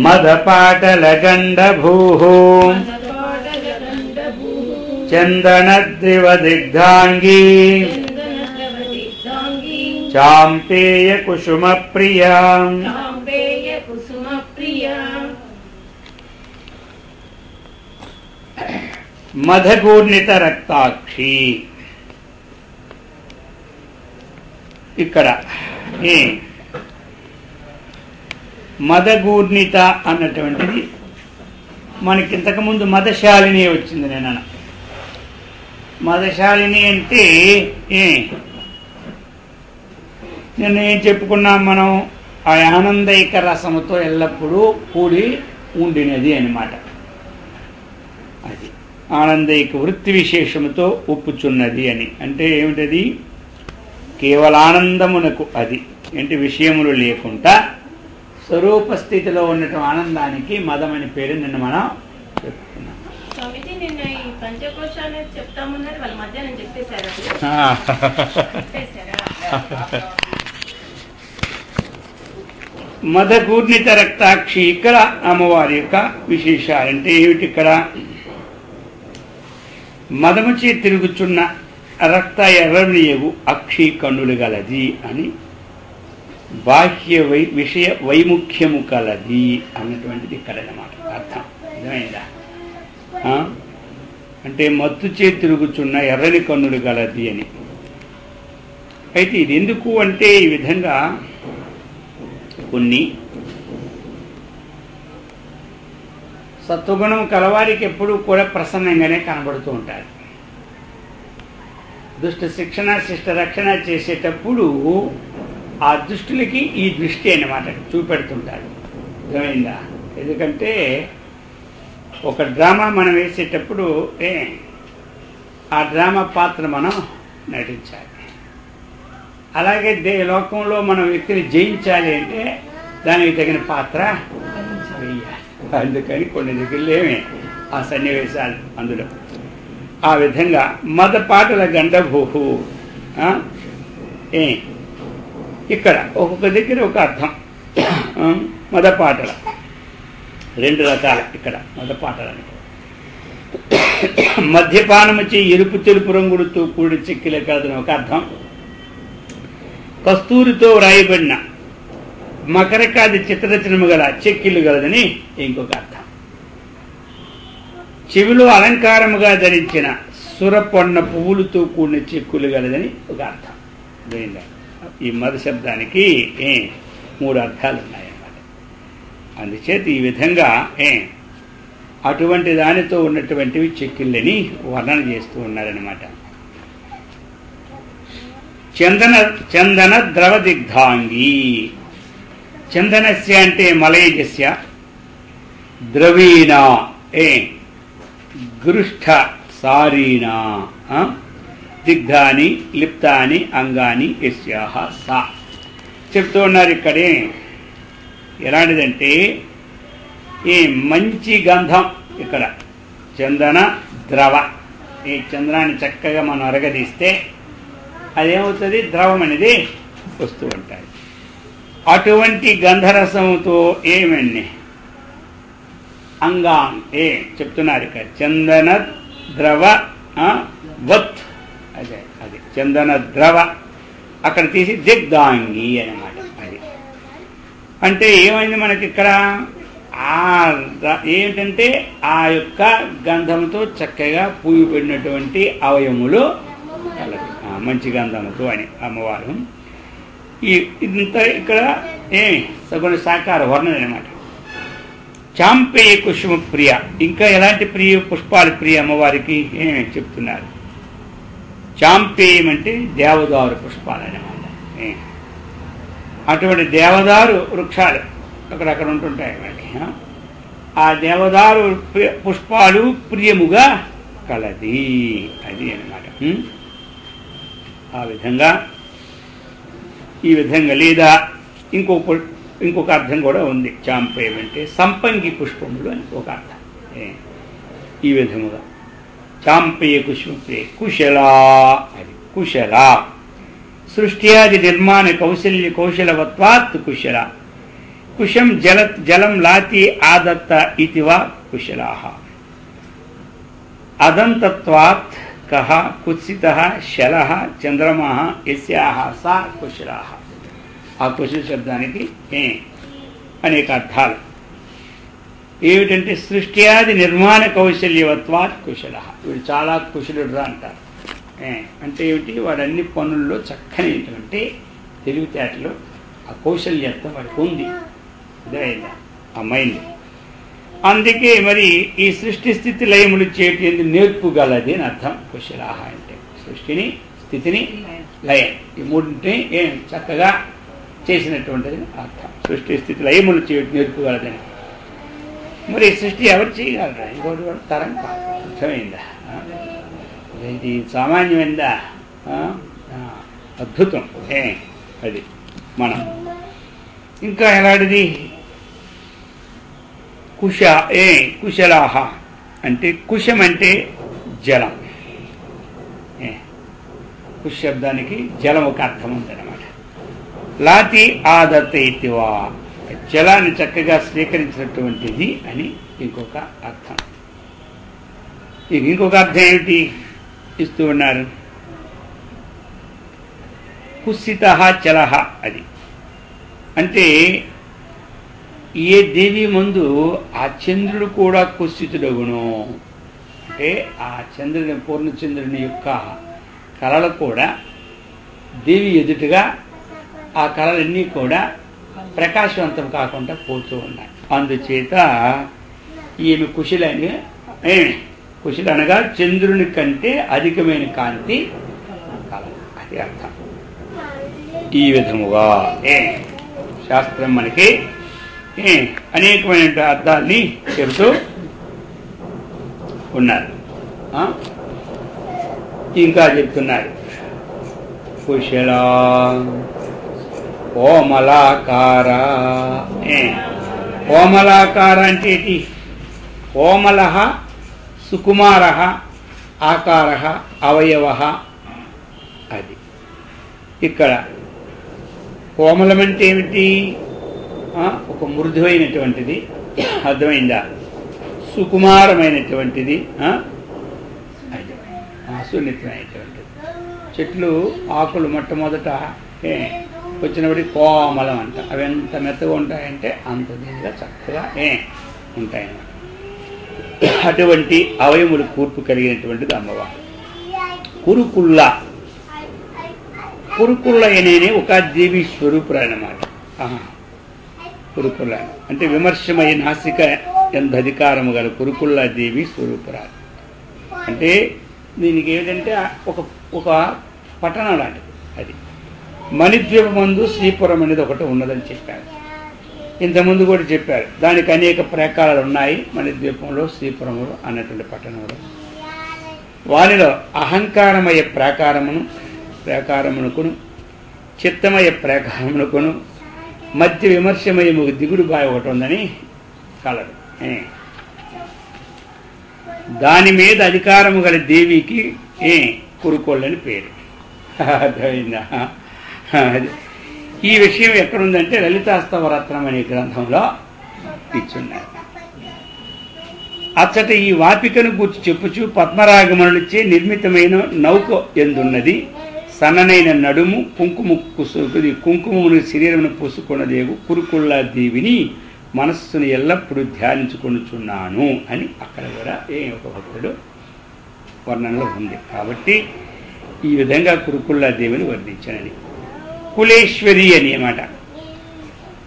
మదపాటల గండభూ చందనద్రివదిగ్ధాంగీ చాంపేయ కుసుమ ప్రియా. మదగూర్ణిత రక్తాక్షి. ఇక్కడ మదగూర్ణిత అన్నటువంటిది మనకి ఇంతకుముందు మదశాలిని వచ్చింది. నేను మదశాలిని అంటే నిన్న ఏం చెప్పుకున్నాం మనం? ఆ ఆనందైక రసముతో ఎల్లప్పుడూ కూడి ఉండినది అన్నమాట. అది ఆనందైక వృత్తి విశేషముతో ఒప్పుచున్నది అని అంటే ఏమిటది? కేవల ఆనందమునకు, అది ఏంటి విషయములు లేకుండా స్వరూపస్థితిలో ఉండటం ఆనందానికి మదం అని పేరు నిన్న మనం చెప్పుకున్నాం. మదగూర్ణిత రక్తాక్షి ఇక్కడ అమ్మవారి యొక్క విశేషాలంటే ఏమిటి? ఇక్కడ మదముచే తిరుగుచున్న రక్త ఎర్రనియగు అక్షి కన్నులు గలది అని, బాహ్య విషయ వైముఖ్యము కలది అన్నటువంటిది ఇక్కడ అన్నమాట అర్థం. అర్థమైందా? అంటే మత్తుచే తిరుగుచున్న ఎర్రని కన్నులు గలది అని. అయితే ఇది ఎందుకు అంటే ఈ విధంగా కొన్ని సత్వగుణం కలవారికి ఎప్పుడూ కూడా ప్రసన్నంగానే కనబడుతూ ఉంటారు. దుష్ట శిక్షణ శిష్ట రక్షణ చేసేటప్పుడు ఆ దుష్టులకి ఈ దృష్టి అన్నమాట చూపెడుతుంటారు. అర్థమైందా? ఎందుకంటే ఒక డ్రామా మనం వేసేటప్పుడు ఆ డ్రామా పాత్ర మనం నటించాలి. అలాగే లోకంలో మనం వ్యక్తిని జయించాలి అంటే దానికి తగిన పాత్ర వేయాలి. అందుకని కొన్ని దగ్గరలేమే ఆ సన్నివేశాలు అందులో. ఆ విధంగా మదపాటల గండభూహు. ఇక్కడ ఒక్కొక్క దగ్గర ఒక అర్థం. మదపాటల రెండు రకాలు ఇక్కడ మదపాటలని. మద్యపానము చే ఎరుపు తెలుపు రంగులతో కూడి చెక్కిల కలదని ఒక అర్థం. కస్తూరితో వ్రాయబడిన మకరకాది చిత్రరచనము గల చెక్కిళ్ళు గలదని ఇంకొక అర్థం. చెవిలో అలంకారముగా ధరించిన సురపొన్న పువ్వులతో కూడిన చెక్కులు గలదని ఒక అర్థం. ఈ మద శబ్దానికి 3 అర్థాలు ఉన్నాయన్నమాట. అందుచేత ఈ విధంగా అటువంటి దానితో ఉన్నటువంటివి చెక్కిళ్ళని వర్ణన చేస్తూ ఉన్నారనమాట. చందన ద్రవ దిగ్ధాంగి. చందనస్య అంటే మలయజస్య, ద్రవీణ గృష్ఠ సారీణ, దిగ్ధాని లిప్తాని అంగాని యస్యాహ సా. చెప్తూ ఉన్నారు ఇక్కడే. ఎలాంటిదంటే మంచి గంధం ఇక్కడ చందన ద్రవ. ఈ చందనాన్ని చక్కగా మనం అరగదీస్తే అదేమవుతుంది? ద్రవం అనేది వస్తూ ఉంటాయి. అటువంటి గంధరసముతో ఏమన్నీ అంగాం చెప్తున్నారు ఇక్కడ. చందన ద్రవ వత్, అదే అది చందన ద్రవ. అక్కడ తీసి దిగ్ధాంగి అన్నమాట. అది అంటే ఏమైంది మనకి ఇక్కడ? ఏంటంటే ఆ యొక్క గంధంతో చక్కగా పూయబడినటువంటి అవయములు కలదు, మంచి గంధముతో అని అమ్మవారు. ఇదంతా ఇక్కడ సగుణ సాకార వర్ణన అనమాట. చాంపేయ కుసుమ ప్రియ. ఇంకా ఎలాంటి ప్రియ పుష్పాలు ప్రియ అమ్మవారికి చెప్తున్నారు. చాంపేయం అంటే దేవదారు పుష్పాలు అన్నమాట. అటువంటి దేవదారు వృక్షాలు అక్కడక్కడ ఉంటుంటాయి మనకి. ఆ దేవదారు పుష్పాలు ప్రియముగా కలది అది అన్నమాట. ఆ విధంగా ఈ విధంగా లేదా ఇంకొక అర్థం కూడా ఉంది. చాంపేయం అంటే సంపంగి పుష్పములు అని ఒక అర్థం. ఈ విధముగా చాంపేయ కుష్మప్రియ. కుశలా, అది కుశల. సృష్ట్యాది నిర్మాణ కౌశలవత్వాత్ కుశల. కుశం జలం లాతి ఆదత్త ఇతివా కుశలాః. అదంతత్వాత్ కహ కుత్సితః శలః చంద్రమః యస్యాః సా కుశలాః. ఆ కుశల శబ్దానికి అనేక అర్థాలు. ఏమిటంటే సృష్ట్యాది నిర్మాణ కౌశల్యవత్వాత్ కుశల. వీడు చాలా కుశలుడురా అంటారు. అంటే ఏమిటి, వాడు అన్ని పనుల్లో చక్కనైనటువంటి తెలివితేటలు, ఆ కౌశల్యత్వం వాడికి ఉంది. అదేమైందా ఆ మైండ్. అందుకే మరి ఈ సృష్టి స్థితి లయములు చేటి నేర్పుగలది అని అర్థం. కుశలాహ అంటే సృష్టిని, స్థితిని, లయం, ఈ మూడింటిని చక్కగా చేసినటువంటిది అర్థం. సృష్టి స్థితి లయములు చేటి నేర్పుగలదని. మరి సృష్టి ఎవరు చేయగలరా? ఇంకోటి కూడా తరం కాదు. అర్థమైందా? ఇది సామాన్యమైందా? అద్భుతం. అది మనం ఇంకా ఎలాంటిది? కుశలాహ అంటే కుశం అంటే జలం. కుశ శబ్దానికి జలం ఒక అర్థం ఉందన్నమాట. లాతి ఆదత్త ఇతివా, జలాన్ని చక్కగా స్వీకరించినటువంటిది అని ఇంకొక అర్థం. ఇంకొక అర్థం ఏమిటి ఇస్తూ ఉన్నారు? కుసిత చలహ. అది అంటే ఏ దేవి ముందు ఆ చంద్రుడు కూడా కుసితుడగును. అంటే ఆ చంద్రుని, పూర్ణచంద్రుని యొక్క కళలు కూడా దేవి ఎదుటిగా ఆ కళలన్నీ కూడా ప్రకాశవంతం కాకుండా పోతూ ఉన్నాయి. అందుచేత ఈమె కుశలని, కుశలు అనగా చంద్రుని కంటే అధికమైన కాంతి కళ, అది అర్థం. ఈ విధముగా శాస్త్రం మనకి అనేకమైన అర్థాన్ని చెబుతూ ఉన్నారు. ఇంకా చెప్తున్నారు. కుశల కోమలాకార. కోమలాకార అంటే ఏంటి? కోమల సుకుమార ఆకార అవయవ. అది ఇక్కడ కోమలం అంటే ఏమిటి? ఒక మృదువైనటువంటిది, అర్థమైందా? సుకుమారమైనటువంటిది, సున్నితమైనటువంటిది. చెట్లు ఆకులు మొట్టమొదట వచ్చినప్పటికీ కోమలం అంట. అవి ఎంత మెత్తగా ఉంటాయంటే అంత దీనిగా చక్కగా ఉంటాయన్నమాట. అటువంటి అవయములు కూర్పు కలిగినటువంటిది అమ్మవారు. కురుకుళ్ళ. కురుకుళ్ళ అనేనే ఒక దేవి స్వరూపురాలన్నమాట. కురుకుళ్ళ అంటే విమర్శమై నాసిక ఎంత అధికారము గల కురుకుళ్ళ దేవి స్వరూపురాలు. అంటే దీనికి ఏమిటంటే ఒక పట్టణం లాంటిది. అది మణిద్వీపమందు శ్రీపురం అనేది ఒకటి ఉన్నదని చెప్పారు. ఇంతకుముందు కూడా చెప్పారు. దానికి అనేక ప్రాకారాలు ఉన్నాయి మణిద్వీపంలో, శ్రీపురంలో అన్నటువంటి పట్టణంలో. వానిలో అహంకారమయ ప్రాకారమునకును చిత్తమయ ప్రాకారమునకును మధ్య విమర్శమయము దిగుడు బావి ఒకటి ఉందని కలదు. దాని మీద అధికారము గల దేవికి కురుకోళ్ళని పేరు. అర్థమైందా? ఈ విషయం ఎక్కడుందంటే లలితాస్తవరత్నం అనే గ్రంథంలో ఇచ్చున్నారు. అచ్చట ఈ వాపికను గూర్చి చెప్పుచు పద్మరాగమనులచే నిర్మితమైన నౌక ఎందున్నది. సన్ననైన నడుము, కుంకుమమును శరీరమును పూసుకొనదేగు కురుకుళ్ళ దేవిని మనస్సును ఎల్లప్పుడూ ధ్యానించుకొనుచున్నాను అని అక్కడ కూడా ఒక భక్తుడు వర్ణనలో ఉంది. కాబట్టి ఈ విధంగా కురుకుళ్ళ దేవిని వర్ణించానని. కులేశ్వరి అని అన్నమాట.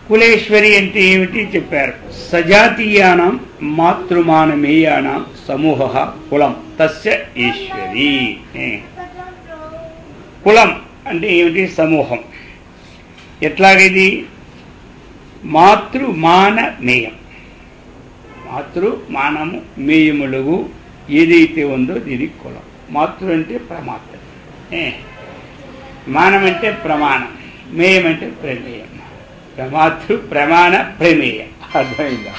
కులేశ్వరి అంటే ఏమిటి చెప్పారు. సజాతీయానాం మాతృమానమేయానాం సమూహ కులం తస్య ఈశ్వరి. కులం అంటే ఏమిటి? సమూహం. ఎట్లాగైది? మాతృమాన మేయం. మాతృ మానము మేయములుగు ఏదైతే ఉందో దీని కులం. మాతృ అంటే ప్రమాత, మానం అంటే ప్రమాణం, మేయం అంటే ప్రమేయం. ప్రమాతృ ప్రమాణ ప్రమేయం. అర్థమైందా?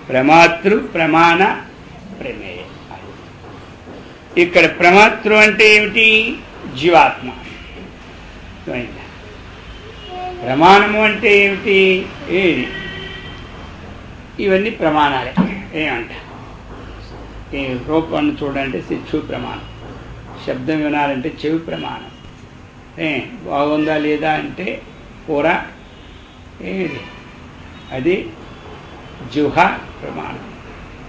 ప్రమాతృ ప్రమాణ ప్రమేయం. ఇక్కడ ప్రమాతృ అంటే ఏమిటి? జీవాత్మ. అర్థమైందా? ప్రమాణము అంటే ఏమిటి? ఇవన్నీ ప్రమాణాలే. ఏమంట? ఈ రూపాన్ని చూడాలంటే చక్షు ప్రమాణం, శబ్దం వినాలంటే చెవి ప్రమాణం, బాగుందా లేదా అంటే కూర అది జిహ్వ ప్రమాణం.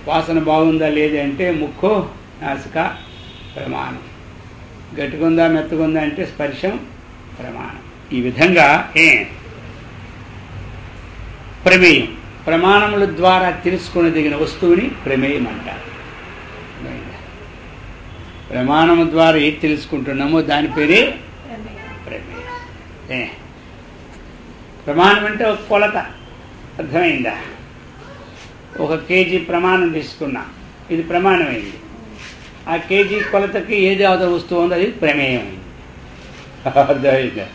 వాసన బాగుందా లేదా అంటే ముక్కు నాసిక ప్రమాణం. గట్టిగుందా మెత్తగుందా అంటే స్పర్శం ప్రమాణం. ఈ విధంగా ప్రమేయం, ప్రమాణముల ద్వారా తెలుసుకునదగిన వస్తువుని ప్రమేయం అంటారు. ప్రమాణము ద్వారా ఏది తెలుసుకుంటున్నామో దాని పేరే ప్రమేయం. ప్రమాణం అంటే ఒక కొలత, అర్థమైందా? 1 కేజీ ప్రమాణం తీసుకున్నా, ఇది ప్రమాణమైంది. ఆ కేజీ కొలతకి ఏది అవతల వస్తువు ఉందో అది ప్రమేయం అయింది. అర్థమైందా?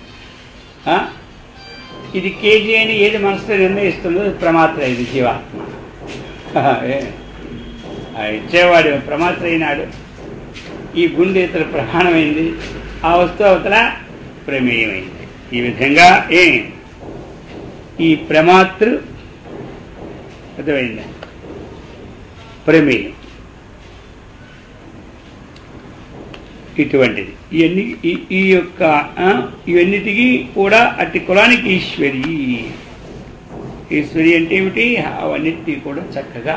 ఇది కేజీ అని ఏది మనసులో నిర్ణయిస్తుందో అది ప్రమాత్ర, ఇది జీవాత్మ. ఇచ్చేవాడు ప్రమాత్ర అయినాడు. ఈ గుండె ఇతర ప్రమాణమైంది, ఆ వస్తువు అవతల ప్రమేయమైంది. ఈ విధంగా ఈ ప్రమాతృ అర్థమైందా ప్రమేయం ఇటువంటిది. ఇవన్నీ ఈ యొక్క ఇవన్నిటికీ కూడా అట్టి కులానికి ఈశ్వరి. ఈశ్వరి అంటే ఏమిటి? అవన్నిటినీ కూడా చక్కగా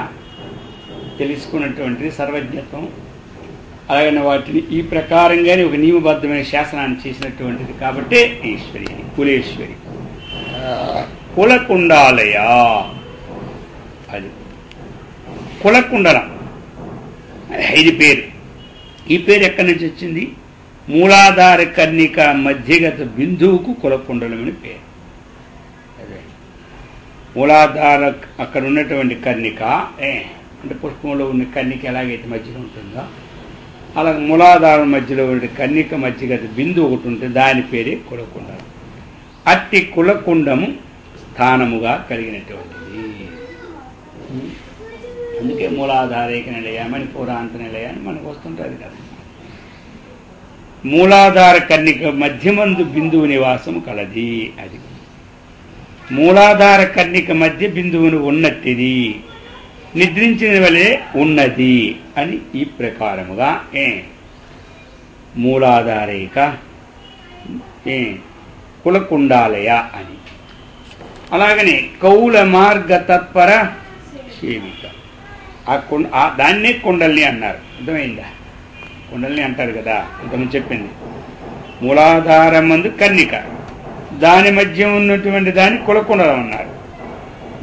తెలుసుకున్నటువంటిది సర్వజ్ఞత్వం. అలాగనే వాటిని ఈ ప్రకారంగానే ఒక నియమబద్ధమైన శాసనాన్ని చేసినటువంటిది కాబట్టి ఈశ్వరి అని. కులేశ్వరి, కులకుండాలయ. అది కులకుండలం, ఇది పేరు. ఈ పేరు ఎక్కడి నుంచి వచ్చింది? మూలాధార కర్ణిక మధ్యగత బిందువుకు కులకుండలం అని పేరు. అదే మూలాధార అక్కడ ఉన్నటువంటి కర్ణిక, అంటే పుష్పంలో ఉన్న కర్ణిక ఎలాగైతే మధ్యలో ఉంటుందో అలా మూలాధారం మధ్యలో ఉండే కర్ణిక మధ్యగత బిందువు ఒకటి ఉంటుంది, దాని పేరే కులకుండలం. అట్టి కులకుండము స్థానముగా కలిగినటువంటిది. అందుకే మూలాధారేక నిలయ, మణిపూరాంత నిలయ అని మనకు వస్తుంటుంది కదా. మూలాధార కర్ణిక మధ్యమందు బిందువు నివాసము కలది. అది మూలాధార కర్ణిక మధ్య బిందువును ఉన్నట్టిది, నిద్రించిన వలె ఉన్నది అని ఈ ప్రకారముగా మూలాధారేక కులకుండాలయ అని. అలాగనే కౌల మార్గ తత్పర సేవిక, దాన్నే కుండల్ని అన్నారు. అర్థమైందా? కుండల్ని అంటారు కదా, ఇంతకుముందు చెప్పింది. మూలాధారం మందు కన్నిక, దాని మధ్య ఉన్నటువంటి దాన్ని కులకుండలం అన్నారు.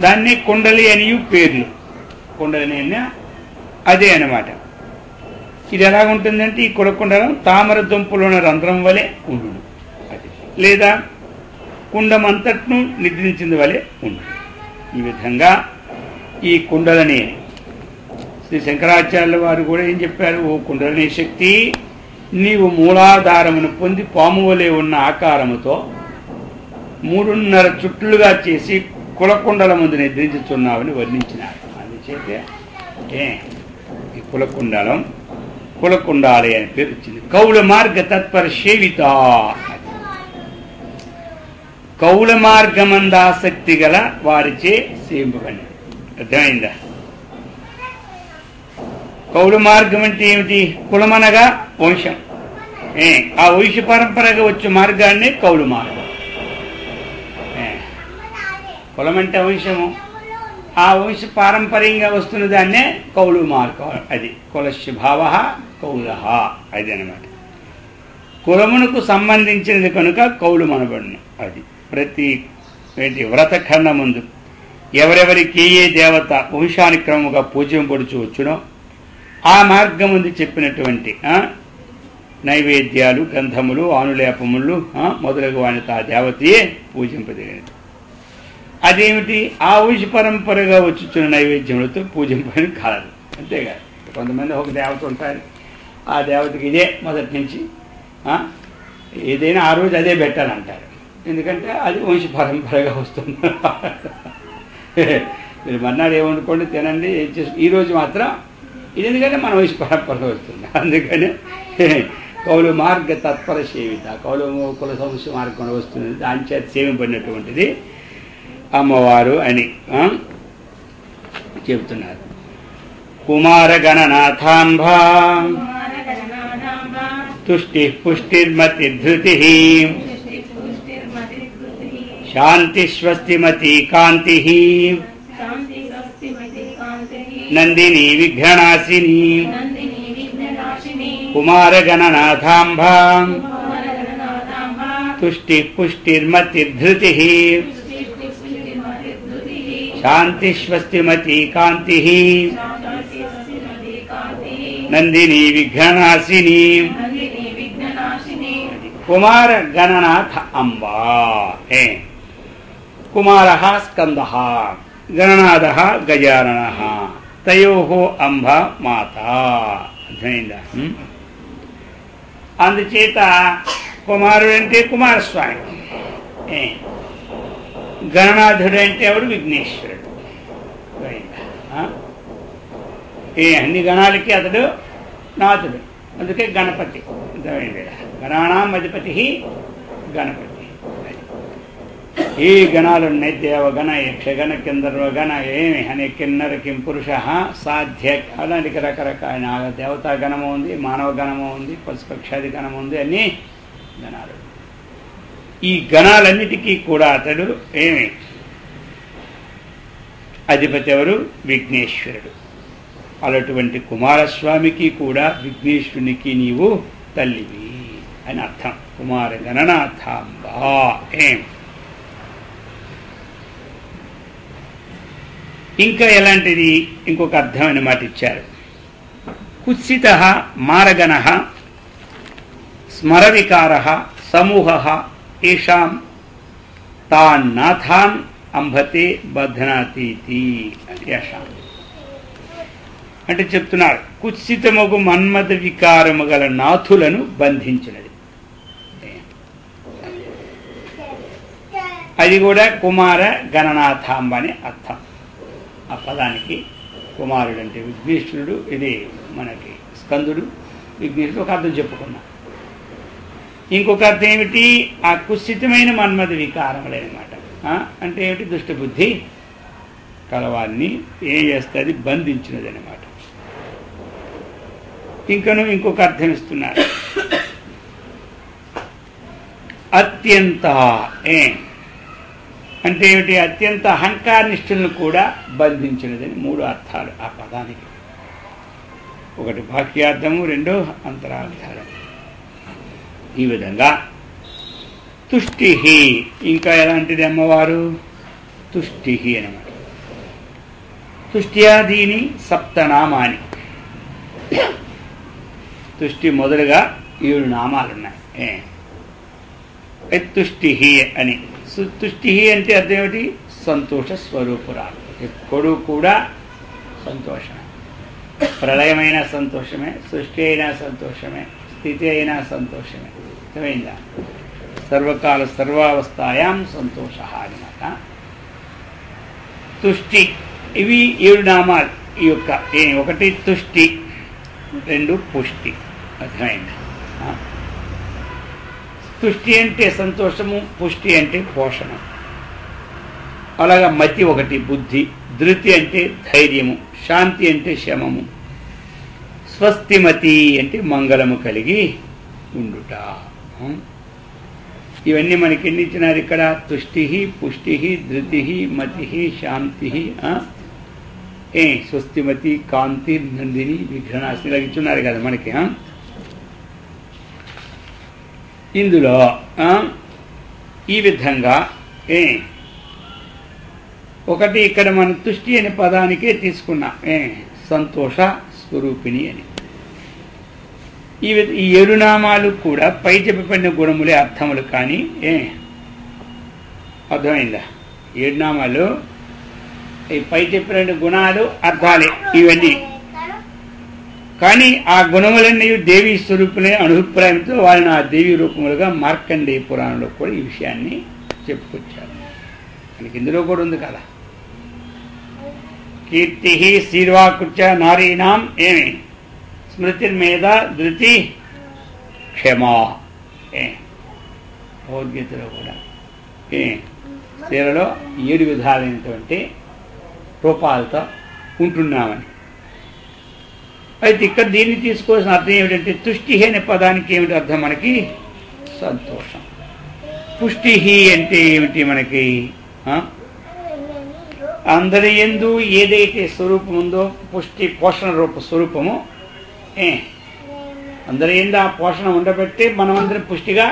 దాన్ని కుండలి అని పేర్లు. కుండలి అన్న అదే అన్నమాట. ఇది ఎలాగుంటుందంటే ఈ కులకుండలం తామర దుంపలోన రంధ్రం వలె ఉండు, అది లేదా కుండమంతట్ను నిద్రించింది వలె ఉండు. ఈ విధంగా ఈ కుండలని శ్రీ శంకరాచార్యుల వారు కూడా ఏం చెప్పారు? ఓ కుండలిని శక్తి, నీవు మూలాధారమును పొంది పాము వలె ఉన్న ఆకారముతో 3.5 చుట్లుగా చేసి కులకుండల ముందు నిద్రించుచున్నావని వర్ణించినారు. అందుచేతే ఈ కులకుండలం కులకుండాలి అని పేరు వచ్చింది. కౌల మార్గ తత్పర సేవిత, కౌల మార్గమందాసక్తి గల వారిచే సేవింపబడి. అర్థమైందా? కౌల మార్గం అంటే ఏమిటి? కులమనగా వంశం. ఆ వంశ పరంపరగా వచ్చే మార్గాన్ని కౌలు మార్గం. కులం అంటే వంశము, ఆ వంశ పారంపర్యంగా వస్తున్న దాన్నే కౌలు మార్గం. అది కులస్య భావ కౌల, అది అనమాట. కులమునకు సంబంధించినది కనుక కౌలు మనబడును. అది ప్రతి వ్రతఖండ ముందు ఎవరెవరికి ఏ దేవత వంశానుక్రమముగా పూజింపబడుచు వచ్చునో ఆ మార్గం ముందు చెప్పినటువంటి నైవేద్యాలు, గంధములు, ఆనులేపములు మొదలగు వానితో ఆ దేవతయే పూజింపదగినది. అదేమిటి? ఆ వంశ పరంపరగా వచ్చుచున్న నైవేద్యములతో పూజింపని కాదు. అంతేకాదు, కొంతమంది ఒక దేవత ఉంటారు, ఆ దేవతకి ఇదే మొదటి నుంచి ఏదైనా ఆ రోజు అదే పెట్టాలంటారు. ఎందుకంటే అది వంశ పరంపరగా వస్తుంది. మీరు మర్నాడు ఏమనుకోండి, తినండి, ఏం చేసి ఈరోజు మాత్రం ఇది ఎందుకంటే మన వంశ పరంపరగా వస్తుంది. అందుకని కౌలు మార్గ తత్పర సేవిత, కౌలు కుల వంశ మార్గంలో వస్తుంది, దాని చేత సేవింపడినటువంటిది అమ్మవారు అని చెబుతున్నారు. కుమార గణనాథాంబ తుష్టి పుష్టిర్మతి ధృతి శాంతి స్వస్తిమతి కాంతి నందిని విఘ్ననాశిని కుమారగణనాథాంబ తుష్టి పుష్టిర్మతిర్ధృతి శాంతి స్వస్తిమతి కాంతి నందిని విఘ్ననాశిని కుమార గణనాథ అంబా. కుమార స్కంద గణనాథ గజానన తయో అంబ మాత. అర్థమైందా? అందుచేత కుమారుడు అంటే కుమారస్వామి, గణనాథుడు అంటే ఎవడు? విఘ్నేశ్వరుడు. అన్ని గణాలకి అతడు నాథుడు, అందుకే గణపతి. గణానాం అధిపతి గణపతి. ఈ గణాలున్నాయి, దేవగణ, యక్షగణ, కిందర్వగణ, ఏమి అనే కిన్నర కిం పురుష సాధ్య, అలాంటి రకరకాల దేవతా గణము ఉంది, మానవ గణము ఉంది, పశుపక్షాది గణము ఉంది, అన్ని గణాలు. ఈ గణాలన్నిటికీ కూడా అతడు ఏమి అధిపతి ఎవరు? విఘ్నేశ్వరుడు. అలాంటి కుమారస్వామికి కూడా విఘ్నేశ్వరునికి నీవు తల్లివి అని అర్థం. కుమార గణనాథాంబా. ఇంకా ఎలాంటిది? ఇంకొక అర్థమైన మాట ఇచ్చారు. కుత్సిత మారగణ స్మరవికార సమూహ ఏషాం తాన్ నాథాన్ అంబతే బధ్నాతీతి అని అషాం అంటే చెప్తున్నారు. కుత్సితముగు మన్మథ వికారము గల నాథులను బంధించినది. అది కూడా కుమార గణనాథాంబ అని అర్థం. ఆ పదానికి కుమారుడు అంటే విఘ్నేశ్వరుడు, ఇది మనకి స్కందుడు, విఘ్నేశ్వరుడు ఒక అర్థం చెప్పుకున్నాం. ఇంకొక అర్థం ఏమిటి? ఆ కుత్సితమైన మన్మథ వికారములనమాట. అంటే ఏమిటి? దుష్టబుద్ధి కలవాన్ని ఏం చేస్తుంది? బంధించినది అనమాట. ఇంకొక అర్థం ఇస్తున్నారు. అత్యంత అంటే ఏమిటి? అత్యంత అహంకారనిష్ఠులను కూడా బంధించినదని మూడు అర్థాలు ఆ పదానికి. ఒకటి బాహ్యార్థము, రెండో అంతరార్థాలు. ఈ విధంగా తుష్టి. ఇంకా ఎలాంటిది అమ్మవారు? తుష్టి అనమాట. తుష్ట్యాదీని సప్తనామాని. తుష్టి మొదలుగా 7 నామాలున్నాయి. తుష్టి అని. తుష్టి అంటే అర్థం ఏమిటి? సంతోష స్వరూపురాలు. ఎప్పుడు కూడా సంతోషమే. ప్రళయమైన సంతోషమే, సృష్టి అయినా సంతోషమే, స్థితి అయినా సంతోషమే. అర్థమైందా? సర్వకాల సర్వావస్థాయాం సంతోష అనమాట. తుష్టి. ఇవి 7 నామాలు ఈ యొక్క. ఒకటి తుష్టి, 2 పుష్టి. అర్థమైందా? తుష్టి అంటే సంతోషము, పుష్టి అంటే పోషణ. అలాగా మతి ఒకటి, బుద్ధి. ధృతి అంటే ధైర్యము, శాంతి అంటే శమము, స్వస్తిమతి అంటే మంగళము కలిగి ఉండుట. ఇవన్నీ మనకి ఎన్ని ఇచ్చినారు ఇక్కడ? తుష్టి, పుష్టి, ధృతి, మతి, శాంతి, స్వస్తిమతి, కాంతి, నందిని, విఘ్ననాశిని ఇలా ఇచ్చున్నారు కదా మనకి. ఇందులో ఈ విధంగా ఒకటి ఇక్కడ మనం తుష్టి అనే పదానికే తీసుకున్నాం, సంతోష స్వరూపిణి అని. ఈ 7 నామాలు కూడా పై చెప్పబడిన గుణములే అర్థములు. కానీ అర్థమైందా? 7 నామాలు ఈ పై చెప్పిన గుణాలు అర్థాలే ఇవన్నీ. కానీ ఆ గుణములన్నీ దేవీ స్వరూపులే అభిప్రాయంతో వారిని ఆ దేవీ రూపములుగా మార్కండేయ పురాణంలో కూడా ఈ విషయాన్ని చెప్పుకొచ్చారు. మనకి ఇందులో కూడా ఉంది కదా. కీర్తి శీర్వాకృత్య నారీనాం స్మృతిర్మేధ ధృతి క్షమా. భగవద్గీతలో కూడా స్త్రీలలో 7 విధాలైనటువంటి రూపాలతో ఉంటున్నామని. అయితే ఇక్కడ దీన్ని తీసుకోవాల్సిన అర్థం ఏమిటంటే తుష్టి అనే పదానికి ఏమిటి అర్థం? మనకి సంతోషం. పుష్టి అంటే ఏమిటి మనకి? అందరి యందు ఏదైతే స్వరూపం ఉందో పుష్టి పోషణ రూప స్వరూపము, అందరి యందు ఆ పోషణ ఉండబట్టి మనమందరం పుష్టిగా